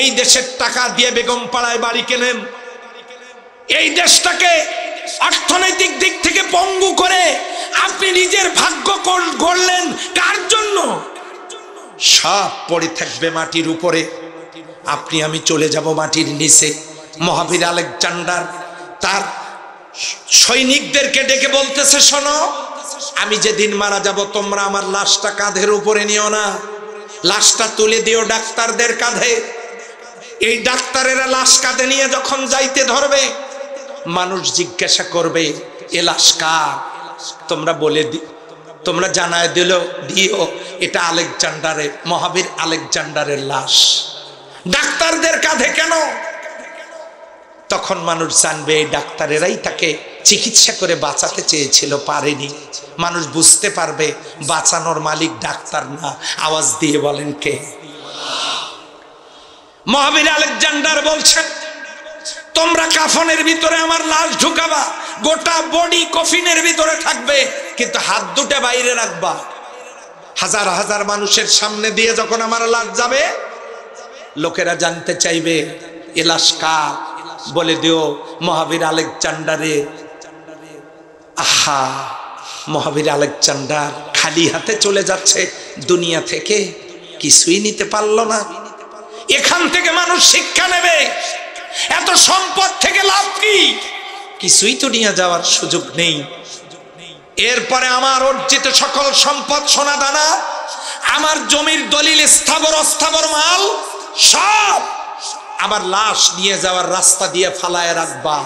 এই দেশের টাকা দিয়ে বেগম পাড়ায় বাড়ি কেনেন? এই দেশটাকে অর্থনৈতিক দিক থেকে পঙ্গু করে আপনি নিজের ভাগ্য গড়লেন কার জন্য? সব পড়ে থাকবে মাটির উপরে, আপনি আমি চলে যাব মাটির নিচে। মহাবীর আলেকজান্ডার তার সৈনিকদেরকে ডেকে বলতেছে, শোনো, আমি যেদিন মারা যাব তোমরা আমার লাশটা কাঁধের উপরে নিও না, লাশটা তুলে দিও ডাক্তারদের কাঁধে। এই ডাক্তারেরা লাশ কাঁধে নিয়ে যখন যাইতে ধরবে, মানুষ জিজ্ঞাসা করবে এ লাশ কার? তোমরা জানায় দিও এটা আলেকজান্ডারের, মহাবীর আলেকজান্ডারের লাশ। ডাক্তারদের কাঁধে কেন? তখন মানুষ জানবে এই ডাক্তারেরাই তাকে চিকিৎসা করে বাঁচাতে চেয়েছিল, পারেনি। মানুষ বুঝতে পারবে বাঁচানোর মালিক ডাক্তার না। আওয়াজ দিয়ে বলেন কে? মহাবীর আলেকজান্ডার বলছেন, তোমরা কাফনের ভিতরে আমার লাশ ঢুকাবা, গোটা বডি কফিনের ভিতরে থাকবে, কিন্তু হাত দুটো বাইরে রাখবা। হাজার হাজার মানুষের সামনে দিয়ে যখন আমার লাশ যাবে, লোকেরা জানতে চাইবে এ লাশ কার? বলে দিও মহাবীর আলেকজান্ডারে। আহা, মহাবীর আলেকজান্ডার খালি হাতে চলে যাচ্ছে দুনিয়া থেকে, কিছুই নিতে পারলো না। এখান থেকে মানুষ শিক্ষা নেবে, এত সম্পদ থেকে লাভ কি? কিছুই তো নিয়ে যাওয়ার সুযোগ নেই। এরপরে আমার অর্জিত সকল সম্পদ, সোনা দানা, আমার জমির দলিল, স্থাবর অস্থাবর মাল সব আমার লাশ নিয়ে যাওয়ার রাস্তা দিয়ে ফালায় রাখবা।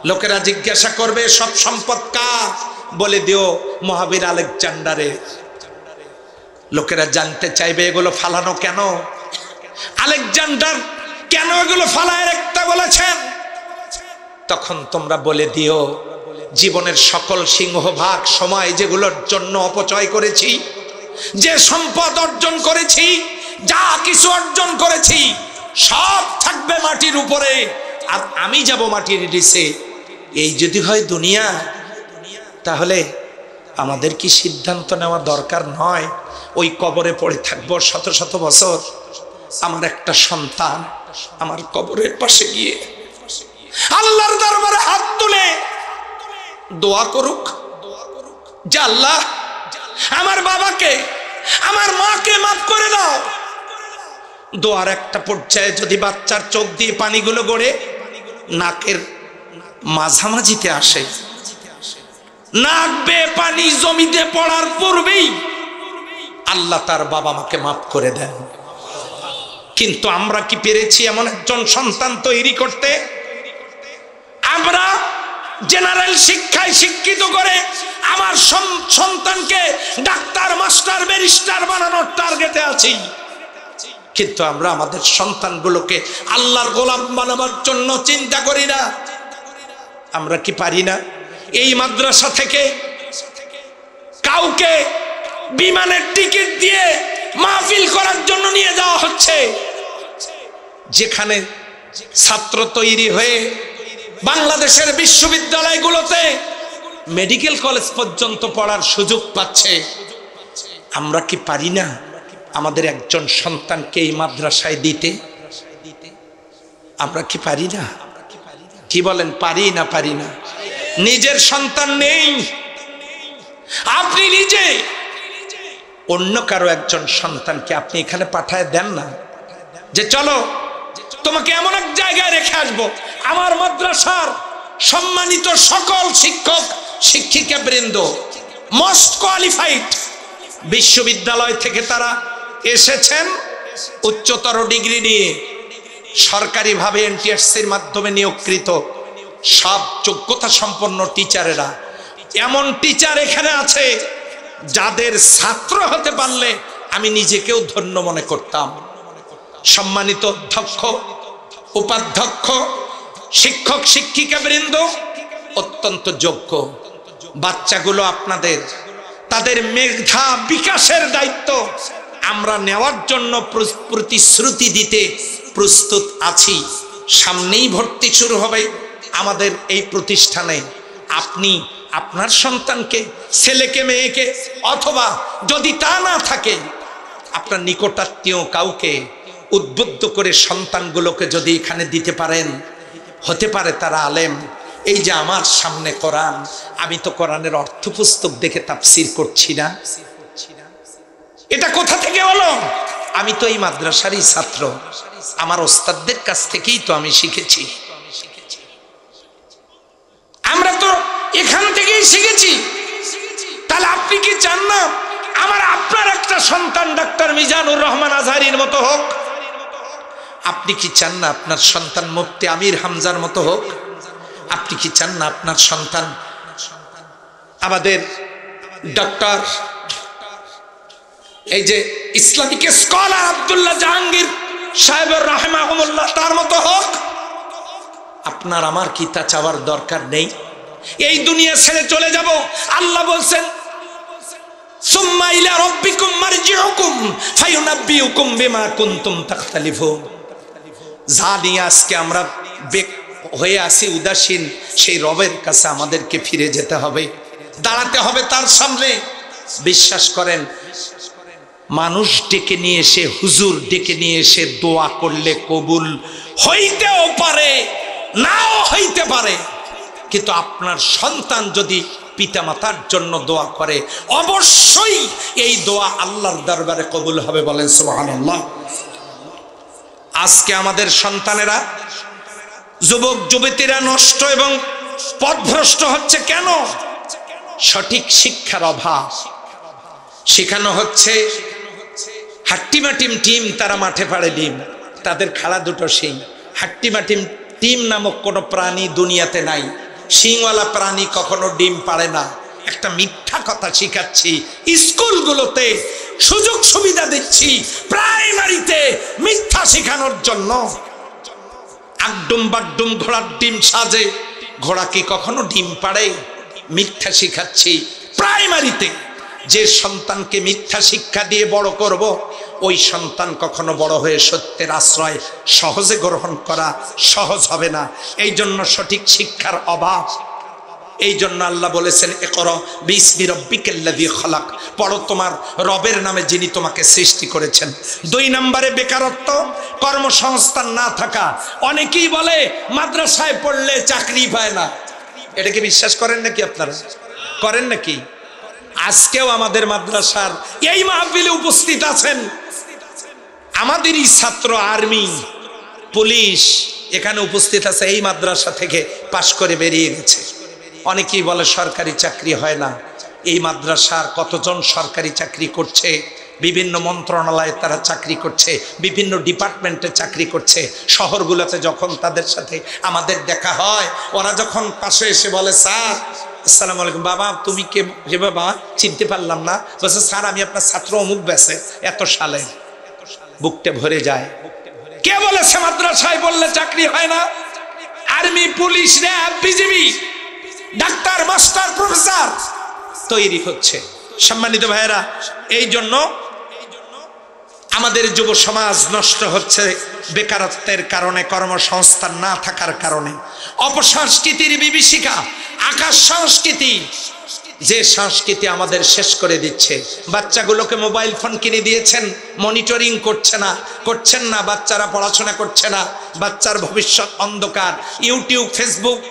লোকেরা জিজ্ঞাসা করবে সব সম্পদ কার? বলে দিও মহাবীর আলেকজান্ডারে। লোকেরা জানতে চাইবে এগুলো ফালানো কেন? আলেকজান্ডার কেন এগুলো ফালায় রাখতে বলেছেন? তখন তোমরা বলে দিও জীবনের সকল সিংহভাগ সময় যেগুলোর জন্য অপচয় করেছি, যে সম্পদ অর্জন করেছি, যা কিছু অর্জন করেছি, সব থাকবে মাটির উপরে, আর আমি যাব মাটির নিচে। এই যদি হয় দুনিয়া, তাহলে আমাদের কি সিদ্ধান্ত নেওয়া দরকার নয়? ওই কবরে পড়ে থাকবো শত শত বছর, আমার একটা সন্তান আমার কবরের পাশে গিয়ে আল্লাহর দরবারে হাত তুলে দোয়া করুক, যে আল্লাহ আমার বাবাকে, আমার মাকে মাফ করে দাও। দোয়ার একটা পর্যায়ে যদি বাচ্চার চোখ দিয়ে পানিগুলো গড়ে নাকের মাঝামাঝিতে আসে, নাক বেয়ে পানি জমিতে পড়ার পূর্বেই আল্লাহ তার বাবা মাকে মাফ করে দেন। কিন্তু আমরা কি পেরেছি এমন একজন সন্তান তৈরি করতে? আমরা জেনারেল শিক্ষায় শিক্ষিত করে আমার সন্তানকে ডাক্তার, মাস্টার, ব্যারিস্টার বানানোর টার্গেটে আছি, কিন্তু আমরা আমাদের সন্তানগুলোকে আল্লাহর গোলাম বানাবার জন্য চিন্তা করি না। আমরা কি পারি না? এই মাদ্রাসা থেকে কাউকে বিমানের টিকিট দিয়ে মাহফিল করার জন্য নিয়ে যাওয়া হচ্ছে, যেখানে ছাত্র তৈরি হয়ে বাংলাদেশের বিশ্ববিদ্যালয়গুলোতে মেডিকেল কলেজ পর্যন্ত পড়ার সুযোগ পাচ্ছে, আমরা কি পারি না আমাদের একজন সন্তানকে এই মাদ্রাসায় দিতে? আমরা কি পারি না? কি বলেন, পারি না? পারি না? নিজের সন্তান নেই, আপনি নিজে অন্য কারো একজন সন্তানকে আপনি এখানে পাঠায় দেন না, যে চলো তোমাকে এমন এক জায়গায় রেখে আসবো। আমার মাদ্রাসার সম্মানিত সকল শিক্ষক শিক্ষিকা বৃন্দ, মোস্ট কোয়ালিফাইড, বিশ্ববিদ্যালয় থেকে তারা এসেছেন উচ্চতর ডিগ্রি নিয়ে, সরকারিভাবে এনটিআরসির মাধ্যমে নিয়োগকৃত সব যোগ্যতা সম্পন্ন টিচারেরা। এমন টিচার এখানে আছে যাদের ছাত্র হতে পারলে আমি নিজেকেও ধন্য মনে করতাম। সম্মানিত অধ্যক্ষ, উপাধ্যক্ষ, শিক্ষক শিক্ষিকা বৃন্দ অত্যন্ত যোগ্য। বাচ্চাগুলো আপনাদের, তাদের মেধা বিকাশের দায়িত্ব আমরা নেওয়ার জন্য প্রতিশ্রুতি দিতে প্রস্তুত আছি। সামনেই ভর্তি শুরু হবে আমাদের এই প্রতিষ্ঠানে। আপনি আপনার সন্তানকে, ছেলেকে মেয়েকে, অথবা যদি তা না থাকে আপনার নিকটাত্মীয় কাউকে উদ্বুদ্ধ করে সন্তানগুলোকে যদি এখানে দিতে পারেন, হতে পারে তারা আলেম। এই যে আমার সামনে কোরআন, আমি তো কোরআনের অর্থ পুস্তক দেখে তাফসীর করছি না, এটা কোথা থেকে হলো? আমি তো এই মাদ্রাসারই ছাত্র, আমার ওস্তাদদের কাছ থেকেই তো আমি শিখেছি, আমরা তো এখান থেকেই শিখেছি। তাহলে আপনি কি চান না আমার আপনার একটা সন্তান ডাক্তার মিজানুর রহমান আজহারীর মতো হোক? আপনি কি চান না আপনার সন্তান মুফতি আমির হামজার মতো হোক? আপনি কি চান না আপনার সন্তান আমাদের ডক্টর, এই যে ইসলামিক স্কলার আব্দুল্লাহ জাহাঙ্গীর সাহেবের রাহিমাহুল্লাহ তার মতো হোক? আপনার আমার কি তা চাওয়ার দরকার নেই? এই দুনিয়া ছেড়ে চলে যাব। আল্লাহ বলছেন সুম্মা ইলা রাব্বিকুম মারজিউকুম ফায়ুনাব্বিউকুম বিমা কুনতুম তাখতালিফুন। যা নিয়ে আজকে আমরা হয়ে আসি উদাসীন, সেই রবের কাছে আমাদেরকে ফিরে যেতে হবে, দাঁড়াতে হবে তার সামনে। বিশ্বাস করেন, মানুষ ডেকে নিয়ে এসে, হুজুর ডেকে নিয়ে এসে দোয়া করলে কবুল হইতেও পারে, নাও হইতে পারে, কিন্তু আপনার সন্তান যদি পিতামাতার জন্য দোয়া করে অবশ্যই এই দোয়া আল্লাহর দরবারে কবুল হবে। বলেন সুবহানাল্লাহ। আজকে আমাদের সন্তানেরা, যুবক যুবতীরা নষ্ট এবং পথভ্রষ্ট হচ্ছে কেন? সঠিক শিক্ষার অভাব। শেখানো হচ্ছে হাট্টিমাটিম টিম, তারা মাঠে পাড়ে ডিম, তাদের খেলা দুটো সেই। হাট্টিমাটিম টিম নামক কোনো প্রাণী দুনিয়াতে নাই, শিংওয়ালা প্রাণী কখনো ডিম পাড়ে না। একটা মিথ্যা কথা শিখাচ্ছি, স্কুলগুলোতে সুযোগ সুবিধা দিচ্ছি প্রাইমারিতে মিথ্যা শেখানোর জন্য। আগডুম বাগডুম ঘোড়ার ডিম সাজে, ঘোড়া কি কখনো ডিম পাড়ে? মিথ্যা শিখাচ্ছি প্রাইমারিতে। যে সন্তানকে মিথ্যা শিক্ষা দিয়ে বড় করব, ওই সন্তান কখনো বড় হয়ে সত্যের আশ্রয় সহজে গ্রহণ করা সহজ হবে না। এই জন্য সঠিক শিক্ষার অভাব। এই জন্য আল্লাহ বলেছেন ইকরা বিসমি রাব্বিকাল্লাযী খালাক, পড়ো তোমার রবের নামে যিনি তোমাকে সৃষ্টি করেছেন। 2 নম্বরে বেকারত্ব, কর্মসংস্থান না থাকা। অনেকেই বলে মাদ্রাসায় পড়লে চাকরি পায় না। এটা কি বিশ্বাস করেন নাকি? আপনারা করেন নাকি? আজকেও আমাদের মাদ্রাসার এই মাহফিলে উপস্থিত আছেন আমাদেরই ছাত্র, আর্মি, পুলিশ এখানে উপস্থিত আছে, এই মাদ্রাসা থেকে পাশ করে বেরিয়ে গেছে। অনেকেই বলে সরকারি চাকরি হয় না। এই মাদ্রাসার কতজন সরকারি চাকরি করছে, বিভিন্ন মন্ত্রণালয়ে তারা চাকরি করছে, বিভিন্ন ডিপার্টমেন্টে চাকরি করছে। শহরগুলোতে যখন তাদের সাথে আমাদের দেখা হয়, ওরা যখন পাশে এসে বলে স্যার আসসালামু আলাইকুম, বাবা তুমি কে? যে বাবা চিনতে পারলাম না। বলছে স্যার আমি আপনার ছাত্র অমুক ব্যাচে এত সালে। বুকটা ভরে যায়। কে বলেছে মাদ্রাসায় বললে চাকরি হয় না? Army, police, RAB, BGB, doctor, master, professor তৈরি হচ্ছে। সম্মানিত ভাইয়েরা, এই জন্য আমাদের যুব সমাজ নষ্ট হচ্ছে বেকারত্বের কারণে, কর্মসংস্থান না থাকার কারণে। অপসংস্কৃতির বিভীষিকা, আকাশ সংস্কৃতি, যে সংস্কৃতি আমাদের শেষ করে দিচ্ছে। বাচ্চাগুলোকে মোবাইল ফোন কিনে দিয়েছেন, মনিটরিং করছেন না, বাচ্চারা পড়াশোনা করছে না, বাচ্চার ভবিষ্যৎ অন্ধকার। ইউটিউব, ফেসবুক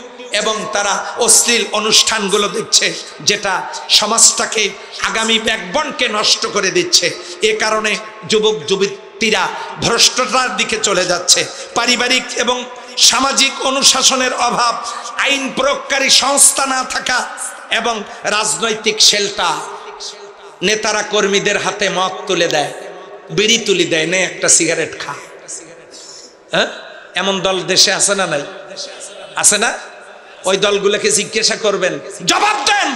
এবং তারা অশ্লীল অনুষ্ঠানগুলো দেখছে, যেটা সমাজটাকে, আগামী ব্যাকবনকে নষ্ট করে দিচ্ছে। এ কারণে যুবক যুবতীরা ভ্রষ্টতার দিকে চলে যাচ্ছে। পারিবারিক এবং সামাজিক অনুশাসনের অভাব, আইন প্রয়োগকারী সংস্থা না থাকা এবং রাজনৈতিক শেল্টা, নেতারা কর্মীদের হাতে মদ তুলে দেয়, বিড়ি তুলে দেয়, নে একটা সিগারেট খা। হ্যাঁ, এমন দল দেশে আছে না? নাই? আছে না? ওই দলগুলোকে জিজ্ঞাসা করবেন, জবাব দেন,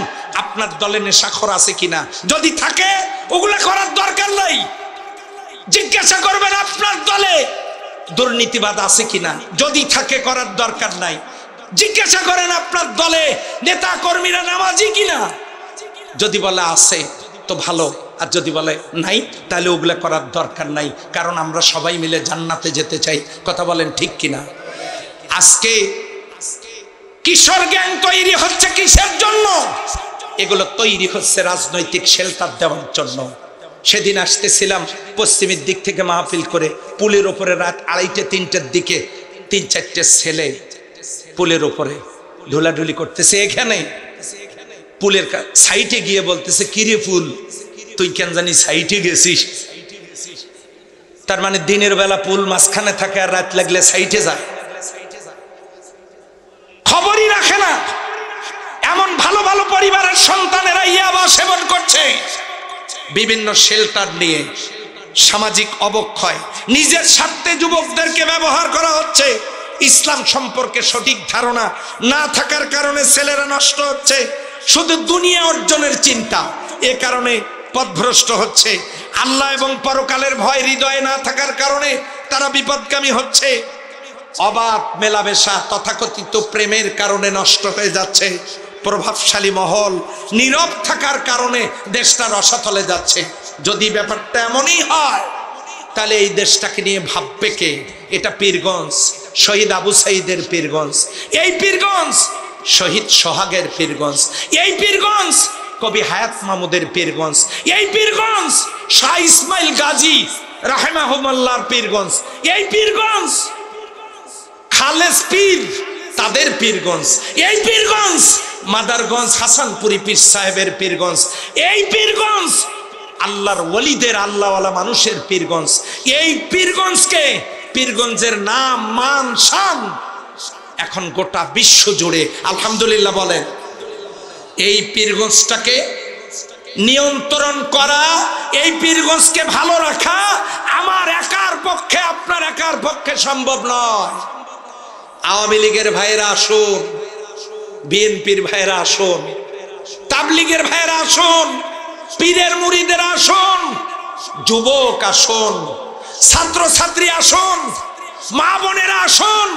আপনার দলে নেশাখোর আছে কিনা। যদি থাকে ওগুলা করার দরকার নাই। জিজ্ঞাসা করবেন আপনার দলে দুর্নীতিবাদ আছে কিনা, যদি থাকে করার দরকার নাই। জিজ্ঞাসা করেন আপনার দলে নেতা কর্মীরা নামাজি কিনা, যদি বলে আছে তো ভালো, আর যদি বলে নাই তাহলে ওগুলা করার দরকার নাই, কারণ আমরা সবাই মিলে জান্নাতে যেতে চাই। কথা বলেন ঠিক কিনা? আজকে কিশোর গ্যাং তৈরি হচ্ছে কিসের জন্য? এগুলো তৈরি হচ্ছে রাজনৈতিক শেল্টার দেওয়ার জন্য। সেদিন আসতেছিলাম পশ্চিমের দিক থেকে মাহফিল করে, পুলের ওপরে রাত 2:30-3টার দিকে 3-4টে ছেলে পুলের ওপরে ঢোলাঢুলি করতেছে। এখানে পুলের সাইটে গিয়ে বলতেছে, কিরে পুল, তুই কেন জানি সাইটে গেছিস? তার মানে দিনের বেলা পুল মাঝখানে থাকে আর রাত লাগলে সাইটে যায়, খবরই রাখে না। এমন ভালো ভালো পরিবারের সন্তানেরা ইয়াবা সেবন করছে। বিভিন্ন শেল্টার নিয়ে সামাজিক অবক্ষয়, নিজের স্বার্থে যুবকদেরকে ব্যবহার করা হচ্ছে। ইসলাম সম্পর্কে সঠিক ধারণা না থাকার কারণে ছেলেরা নষ্ট হচ্ছে, শুধু দুনিয়া অর্জনের চিন্তা, এ কারণে পথভ্রষ্ট হচ্ছে। আল্লাহ এবং পরকালের ভয় হৃদয়ে না থাকার কারণে তারা বিপদগামী হচ্ছে। অবাধ মেলামেশা, তথাকথিত প্রেমের কারণে নষ্ট হয়ে যাচ্ছে। প্রভাবশালী মহল নীরব থাকার কারণে দেশটা রসাতলে যাচ্ছে। যদি ব্যাপারটা এমনই হয় তাহলে এই দেশটাকে নিয়ে ভাববে কে? এটা পীরগঞ্জ, শহীদ আবু সাইদের পীরগঞ্জ। এই পীরগঞ্জ শহীদ সোহাগের পীরগঞ্জ। এই পীরগঞ্জ কবি হায়াত মাহমুদের পীরগঞ্জ। এই পীরগঞ্জ শাহ ইসমাইল গাজী রাহিমাহুল্লাহর পীরগঞ্জ। এই পীরগঞ্জ খালেদ পীর তাদের পীরগঞ্জ। এই পীরগঞ্জ মাদারগঞ্জ হাসানপুরি পীর সাহেবের পীরগঞ্জ। এই পীরগঞ্জ আল্লাহর ওলিদের, আল্লাহওয়ালা মানুষের পীরগঞ্জ। এই পীরগঞ্জকে, পীরগঞ্জের নাম, মান, শান এখন গোটা বিশ্ব জুড়ে আলহামদুলিল্লাহ বলেন। এই পীরগঞ্জটাকে নিয়ন্ত্রণ করা, এই পীরগঞ্জকে ভালো রাখা আমার একার পক্ষে, আপনার একার পক্ষে সম্ভব নয়। আওয়ামী লীগের ভাইয়েরা আসুন, বিএনপির ভাইয়েরা আসুন, তাবলীগের ভাইয়েরা আসুন, পীরের মুরিদের আসুন, যুবক আসুন, ছাত্রছাত্রী আসুন, মা বোনেরা আসুন,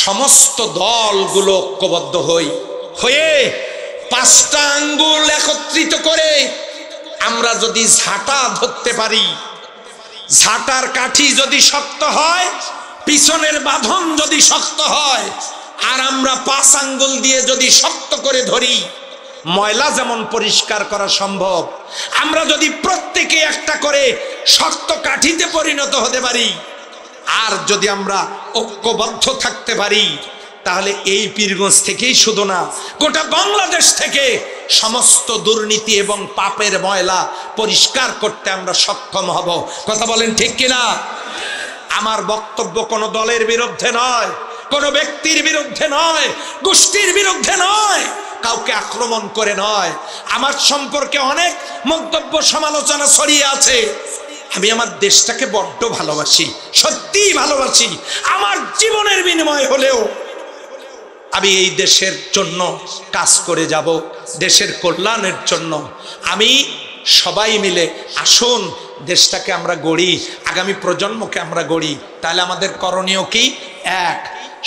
সমস্ত দলগুলো ঐক্যবদ্ধ হয়ে 5টা আঙ্গুল একত্রিত করে আমরা যদি ঝাঁটা ধরতে পারি, ঝাঁটার কাঠি যদি শক্ত হয়, পিছনের বাঁধন যদি শক্ত হয়, আর আমরা 5 আঙ্গুল দিয়ে যদি শক্ত করে ধরি, ময়লা যেমন পরিষ্কার করা সম্ভব, আমরা যদি প্রত্যেকে একটা করে শক্ত কাঠিতে পরিণত হতে পারি, আর যদি আমরা ঐক্যবদ্ধ থাকতে পারি, তাহলে এই পীরগঞ্জ থেকেই শুধু না, গোটা বাংলাদেশ থেকে সমস্ত দুর্নীতি এবং পাপের ময়লা পরিষ্কার করতে আমরা সক্ষম হব। কথা বলেন ঠিক কিনা? আমার বক্তব্য কোনো দলের বিরুদ্ধে নয়, কোনো ব্যক্তির বিরুদ্ধে নয়, গোষ্ঠীর বিরুদ্ধে নয়, কাউকে আক্রমণ করে নয়। আমার সম্পর্কে অনেক মন্তব্য সমালোচনা ছড়িয়ে আছে। আমি আমার দেশটাকে বড্ড ভালোবাসি, সত্যিই ভালোবাসি। আমার জীবনের বিনিময় হলেও আমি এই দেশের জন্য কাজ করে যাব, দেশের কল্যাণের জন্য। আমি সবাই মিলে আসুন দেশটাকে আমরা গড়ি, আগামী প্রজন্মকে আমরা গড়ি। তাহলে আমাদের করণীয় কি? এক,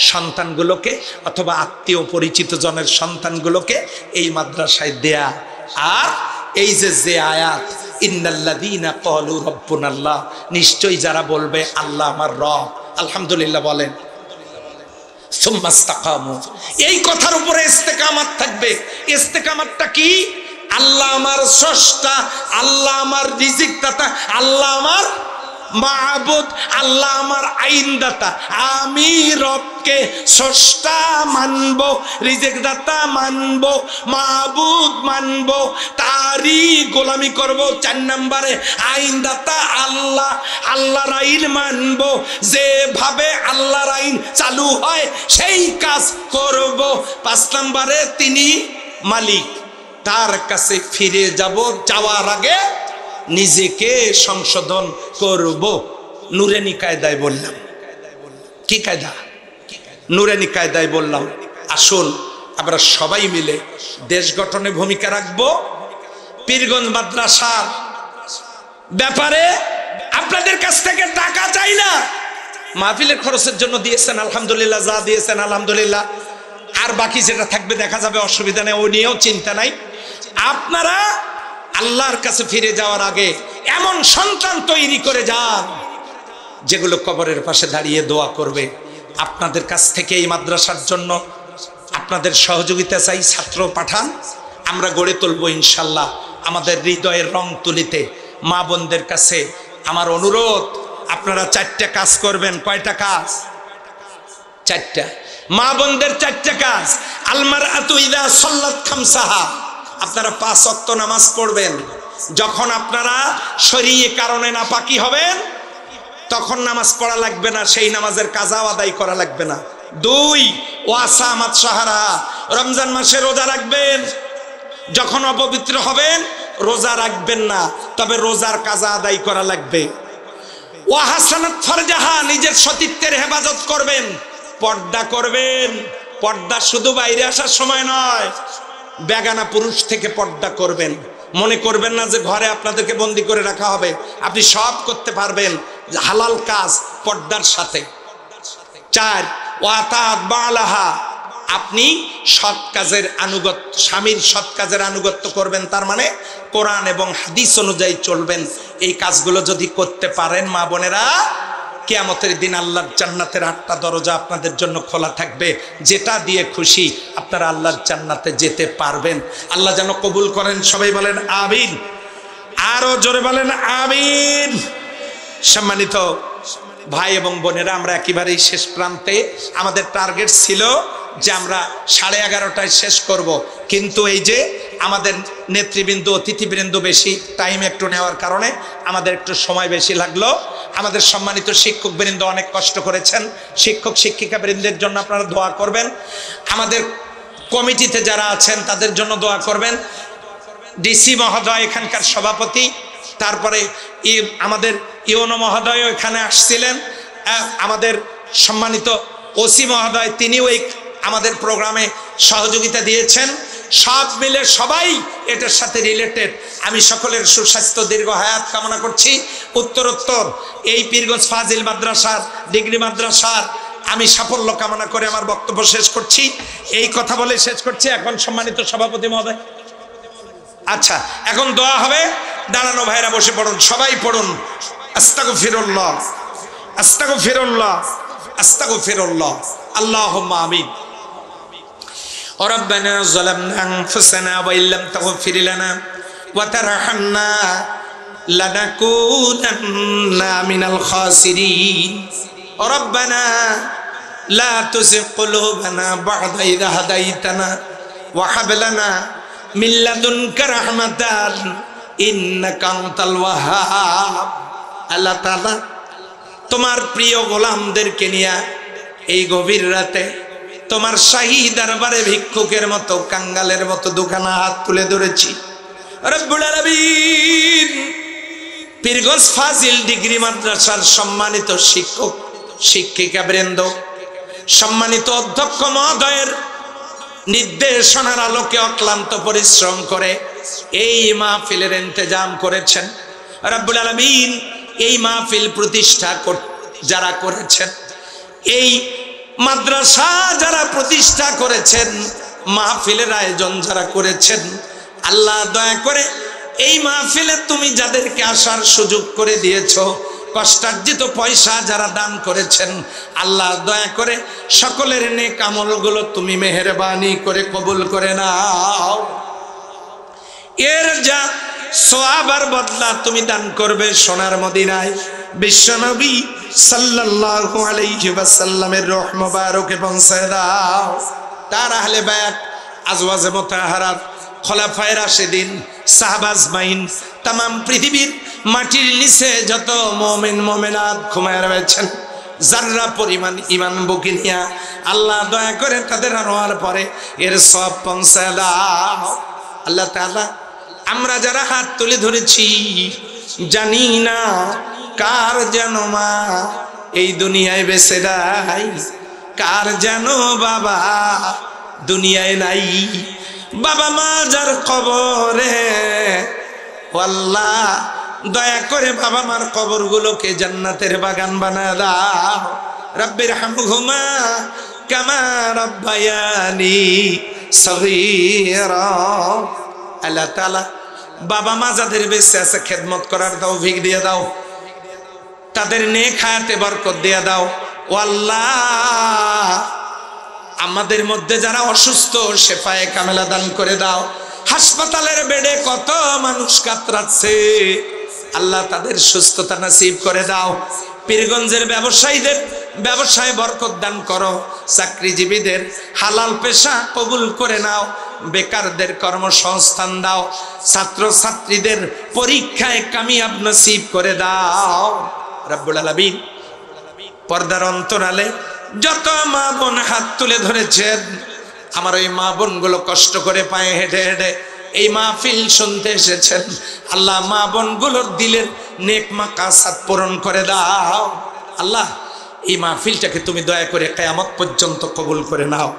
সন্তানগুলোকে অথবা আত্মীয় পরিচিত জনের সন্তানগুলোকে এই মাদ্রাসায় দেয়া। আর এই যে আয়াত, ইন্নাল্লাযীনা ক্বালু রাব্বুনাল্লাহ, নিশ্চয়ই যারা বলবে আল্লাহ আমার রব, আলহামদুলিল্লাহ বলেন, সুম্মা ইসতাকামু, এই কথার উপরে ইস্তেকামাত থাকবে। ইস্তেকামাতটা কি? আল্লাহ আমার স্রষ্টা, আল্লাহ আমার রিজিকদাতা, আল্লাহ আমার মাবুদ, আল্লাহ আমার আইনদাতা। আমি রবকে স্রষ্টা মানবো, রিজিকদাতা মানবো, মাবুদ মানবো, তারই গোলামি করব। 4 নম্বরে আইনদাতা আল্লাহ, আল্লাহর আইন মানবো, যেভাবে আল্লাহর আইন চালু হয় সেই কাজ করব। 5 নম্বরে তিনি মালিক, তার কাছে ফিরে যাব, যাওয়ার আগে নিজেকে সংশোধন করব। নুরানি কায়দায় বললাম। কি কায়দা? নুরানি কায়দায় বললাম। আসুন আমরা সবাই মিলে দেশ গঠনে ভূমিকা রাখবো। পীরগঞ্জ মাদ্রাসার ব্যাপারে আপনাদের কাছ থেকে টাকা চাই না, মাহফিলের খরচের জন্য দিয়েছেন আলহামদুলিল্লাহ, যা দিয়েছেন আলহামদুলিল্লাহ, আর বাকি যেটা থাকবে দেখা যাবে, অসুবিধা নেই, ওই নিয়েও চিন্তা নাই। আপনারা আল্লাহর কাছে ফিরে যাওয়ার আগে এমন সন্তান তৈরি করে যান যেগুলো কবরের পাশে দাঁড়িয়ে দোয়া করবে। আপনাদের কাছ থেকে এই মাদ্রাসার জন্য আপনাদের সহযোগিতা চাই, ছাত্র পাঠান, আমরা গড়ে তুলবো ইনশাল্লাহ। আমাদের হৃদয়ের রং তুলিতে মা বোনদের কাছে আমার অনুরোধ, আপনারা 4টা কাজ করবেন। কয়টা কাজ? 4টা। মা বোনদের 4টা কাজ। আলমারআতু ইযা সাল্লাত খামসাহা, আপনারা 5 ওয়াক্ত নামাজ পড়বেন। যখন আপনারা শরীয়ী কারণে নাপাকি হবেন তখন নামাজ পড়া লাগবে না, সেই নামাজের কাজাও আদায় করা লাগবে না। 2 ওয়াসামাত শাহরা, রমজান মাসে রোজা রাখবেন। যখন অপবিত্র হবেন রোজা রাখবেন না, তবে রোজার কাজা আদায় করা লাগবে। ওয়াহাসানাত ফারজাহা, নিজের সতীত্বের হেফাজত করবেন, পর্দা করবেন। পর্দা শুধু বাইরে আসার সময় নয়, বেগানা পুরুষ থেকে পর্দা করবেন। মনে করবেন না যে ঘরে আপনাদেরকে বন্দি করে রাখা হবে, আপনি সব করতে পারবেন হালাল কাজ পর্দার সাথে। 4 ওয়াতাত বালাহা, আপনি সৎ কাজের আনুগত্য, স্বামীর সৎ কাজের আনুগত্য করবেন, তার মানে কোরআন এবং হাদিস অনুযায়ী চলবেন। এই কাজগুলো যদি করতে পারেন মা বোনেরা, কিয়ামতের দিন আল্লাহর জান্নাতের 8টা দরজা আপনাদের জন্য খোলা থাকবে, যেটা দিয়ে খুশি আপনারা আল্লাহর জান্নাতে যেতে পারবেন। আল্লাহ যেন কবুল করেন, সবাই বলেন আমিন। আরো জোরে বলেন আমিন। সম্মানিত ভাই এবং বোনেরা, আমরা একেবারেই শেষ প্রান্তে। আমাদের টার্গেট ছিল যে আমরা 11:30টায় শেষ করব, কিন্তু এই যে আমাদের নেতৃবৃন্দ, অতিথিবৃন্দ বেশি টাইম একটু নেওয়ার কারণে আমাদের একটু সময় বেশি লাগলো। আমাদের সম্মানিত শিক্ষকবৃন্দ অনেক কষ্ট করেছেন, শিক্ষক শিক্ষিকা বৃন্দের জন্য আপনারা দোয়া করবেন। আমাদের কমিটিতে যারা আছেন তাদের জন্য দোয়া করবেন। ডিসি মহোদয় এখানকার সভাপতি, তারপরে আমাদের ইউনো মহোদয় এখানে আসছিলেন, আমাদের সম্মানিত ওসি মহোদয় তিনিও এই আমাদের প্রোগ্রামে সহযোগিতা দিয়েছেন। সব মিলে সবাই এটার সাথে রিলেটেড। আমি সকলের সুস্বাস্থ্য, দীর্ঘ হায়াত কামনা করছি। উত্তরোত্তর এই পীরগঞ্জ ফাজিল মাদ্রাসার, ডিগ্রি মাদ্রাসার আমি সাফল্য কামনা করে আমার বক্তব্য শেষ করছি। এই কথা বলে শেষ করছি। এখন সম্মানিত সভাপতি মহোদয়, আচ্ছা এখন দোয়া হবে। দাঁড়ানো ভাইরা বসে পড়ুন, সবাই পড়ুন আস্তাগফিরুল্লাহ, আস্তাগফিরুল্লাহ, আস্তাগফিরুল্লাহ, আল্লাহুম্মা আমিন। ربنا ظلمنا أنفسنا وإن لم تغفر لنا وترحمنا لنكونن من الخاسرين ربنا لا تزغ قلوبنا بعد إذ هديتنا وهب لنا من لدنك رحمة إنك أنت الوهاب। আল্লাহ তাআলা তোমার প্রিয় গোলামদেরকে নিয়ে এই গভীর রাতে তোমার শাহী দরবারে ভিক্ষুকের মতো, কাঙ্গালের মতো দুখানা হাত তুলে ধরেছি। রব্বুল আলামিন, পীরগঞ্জ ফাজিল ডিগ্রি মাদ্রাসার সম্মানিত শিক্ষক শিক্ষিকা বৃন্দ, সম্মানিত অধ্যক্ষ মহোদয়ের নির্দেশনার আলোকে অক্লান্ত পরিশ্রম করে এই মাহফিলের ইন্তেজাম করেছেন। রব্বুল আলামিন, এই মাহফিল প্রতিষ্ঠা যারা করেছেন, এই মাদ্রাসা যারা প্রতিষ্ঠা করেছেন, মাহফিলের আয়োজন যারা করেছেন, আল্লাহ দয়া করে এই মাহফিলে তুমি যাদেরকে আসার সুযোগ করে দিয়েছো, কষ্টার্জিত পয়সা যারা দান করেছেন, আল্লাহ দয়া করে সকলের নেক আমলগুলো তুমি মেহেরবানি করে কবুল করে নাও। এর যা সওয়াব আর বদলা তুমি দান করবে সোনার মদিনায় বিশ্বনবী সাল্লাল্লাহু আলাইহি ওয়াসাল্লামের রূহ মুবারকে পৌঁছে দাও। তার আহলে বায়াত, আজওয়াজে মুতাহারাত, খোলাফায়ে রাশিদিন, সাহাবা আজমাইন, তামাম পৃথিবীর মাটির নিচে যত মুমিন মুমিনাত ঘুমায় রয়েছেন, যাররা পরিমাণ ঈমান বুকে নিয়া আল্লাহ দয়া করে তাদের আনোয়ার পরে এর সব পৌঁছে দাও। আল্লাহ তাআলা আমরা যারা হাত তুলে ধরেছি, জানি না কার যেন মা এই দুনিয়ায় বেঁচে নাই, কার যেন বাবা দুনিয়ায় নাই। বাবা মা যার কবরে, আল্লাহ দয়া করে বাবা মার কবরগুলোকে জান্নাতের বাগান বানায় দাও। রব্বির হামহুমা কামা রাব্বায়ানি সগীরা। আল্লাহ তাআলা বাবা মা যাদের বেঁচে আছে খেদমত করার তৌফিক দিয়ে দাও, তাদের নেক হায়াতে বরকত দিয়ে দাও। ও আল্লাহ আমাদের মধ্যে যারা অসুস্থ শেফায়ে কামেলা দান করে দাও। হাসপাতালের বেডে কত মানুষ কাতরাচ্ছে, আল্লাহ তাদের সুস্থতা নসিব করে দাও। পীরগঞ্জের ব্যবসায়ীদের ব্যবসায় বরকত দান করো, চাকরিজীবীদের হালাল পেশা কবুল করে নাও, বেকারদের কর্মসংস্থান দাও, ছাত্র ছাত্রীদের পরীক্ষায় কামিয়াব নসিব করে দাও। রব্বুল আলামিন পর্দার অন্তরালে যত মা বোন হাত তুলে ধরেছেন, আমার ওই মা বোনগুলো কষ্ট করে পায়ে হেঁটে হেঁটে এই মাহফিল শুনতে এসেছেন, আল্লাহ মা বোনগুলোর দিলের নেক মাকাসাদ পূরণ করে দাও। আল্লাহ এই মাহফিলটাকে তুমি দয়া করে কিয়ামত পর্যন্ত কবুল করে নাও।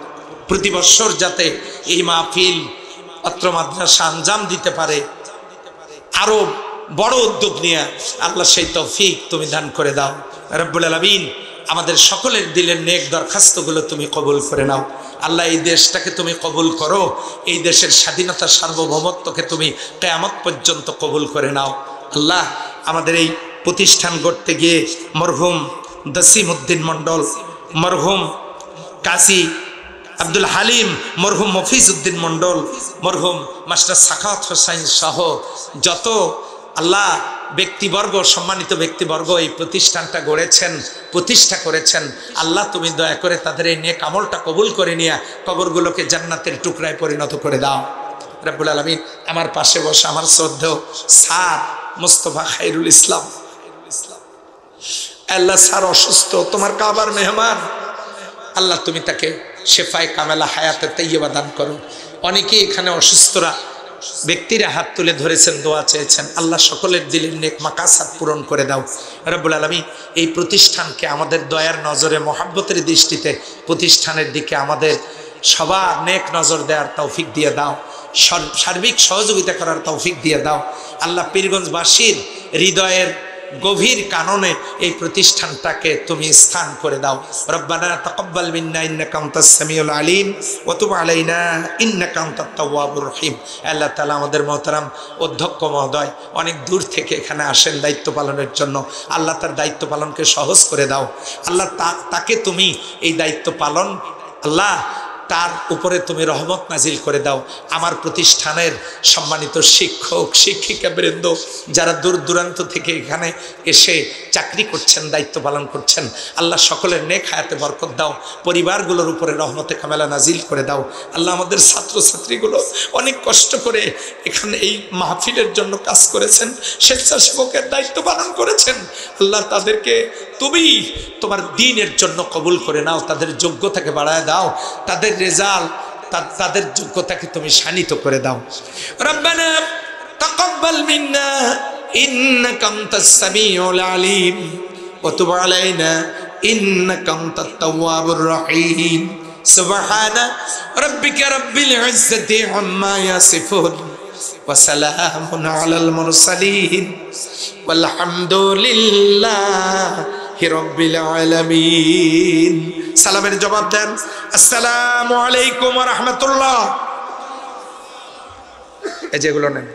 প্রতি বছর যাতে এই মাহফিল অত্র মাদ্রাসা আঞ্জাম দিতে পারে, আরো বড় উদ্যোগ নিয়ে আল্লাহ সেই তৌফিক তুমি দান করে দাও। রব্বুল আলামিন আমাদের সকলের দিলের নেক দরখাস্তগুলো তুমি কবুল করে নাও। আল্লাহ এই দেশটাকে তুমি কবুল করো, এই দেশের স্বাধীনতা সার্বভৌমত্বকে তুমি কিয়ামত পর্যন্ত কবুল করে নাও। আল্লাহ আমাদের এই প্রতিষ্ঠান গড়তে গিয়ে মরহুম দসিম উদ্দিন মণ্ডল, মরহুম কাজী আব্দুল হালিম, মরহুম মফিজ উদ্দিন মণ্ডল, মরহুম মাস্টার সাখাওয়াত হোসাইন সহ যত আল্লাহ ব্যক্তিবর্গ, সম্মানিত ব্যক্তিবর্গ এই প্রতিষ্ঠানটা গড়েছেন, প্রতিষ্ঠা করেছেন, আল্লাহ তুমি দয়া করে তাদের এই নেক আমলটা কবুল করে নিয়ে কবরগুলোকে জান্নাতের টুকরায় পরিণত করে দাও। রব্বুল আলামিন আমার পাশে বসে আমার শ্রদ্ধেয় স্যার মুস্তফা খায়রুল ইসলাম, আল্লাহ স্যার অসুস্থ, তোমার কাবার মেহমান, আল্লাহ তুমি তাকে শেফায়ে কামেলা হায়াতে তাইয়্যিবা দান করো। অনেকেই এখানে অসুস্থরা ব্যক্তিরা হাত তুলে ধরেছেন, দোয়া চেয়েছেন, আল্লাহ সকলের দিলের নেক মাকাসাদ পূরণ করে দাও। রব্বুল আলামিন এই প্রতিষ্ঠানকে আমাদের দয়ার নজরে, মহাব্বতের দৃষ্টিতে প্রতিষ্ঠানের দিকে আমাদের সবার নেক নজর দেওয়ার তৌফিক দিয়ে দাও, সার্বিক সহযোগিতা করার তৌফিক দিয়ে দাও। আল্লাহ পীরগঞ্জবাসীর হৃদয়ের গভীর কাননে এই প্রতিষ্ঠানটাকে তুমি স্থান করে দাও। রব্বানা তাকাব্বাল মিন্না ইন্নাকা আনতাস সামিউল আলিম ওয়া তুব আলাইনা ইন্নাকা আনতাত তাওয়াবুর রহিম। আল্লাহ তাআলা আমাদের মহতারাম অধ্যক্ষ মহোদয় অনেক দূর থেকে এখানে আসেন দায়িত্ব পালনের জন্য, আল্লাহ তার দায়িত্ব পালনকে সহজ করে দাও। আল্লাহ তাকে তুমি এই দায়িত্ব পালন, আল্লাহ তার উপরে তুমি রহমত নাজিল করে দাও। আমার প্রতিষ্ঠানের সম্মানিত শিক্ষক শিক্ষিকা বৃন্দ যারা দূর দূরান্ত থেকে এখানে এসে চাকরি করছেন, দায়িত্ব পালন করছেন, আল্লাহ সকলের নেক হায়াতে বরকত দাও, পরিবারগুলোর উপরে রহমতে কামেলা নাজিল করে দাও। আল্লাহ আমাদের ছাত্রছাত্রীগুলো অনেক কষ্ট করে এখানে এই মাহফিলের জন্য কাজ করেছেন, স্বেচ্ছাসেবকের দায়িত্ব পালন করেছেন, আল্লাহ তাদেরকে তুমি তোমার দ্বীনের জন্য কবুল করে নাও, তাদের যোগ্যতাকে বাড়ায় দাও, তাদের রেজাল্ট, তাদের যোগ্যতাকে তুমি শানিত করে দাও। রব্বানা তাকাব্বাল মিন্না ইন্নাকা আনতাস সামিউল আলিম ওয়া তুব আলাইনা ইন্নাকা আনতাত তাওয়াবুর রহিম। সুবহানা রাব্বিকা রাব্বিল ইজ্জাতি আম্মা ইয়াসিফুন ওয়া সালামুন আলাল মুরসালিন ওয়াল হামদুলিল্লাহি রাব্বিল আলামিন। সালামের জবাব দেন, আসসালামু আলাইকুম ওয়া রাহমাতুল্লাহ। এই যেগুলো নেন।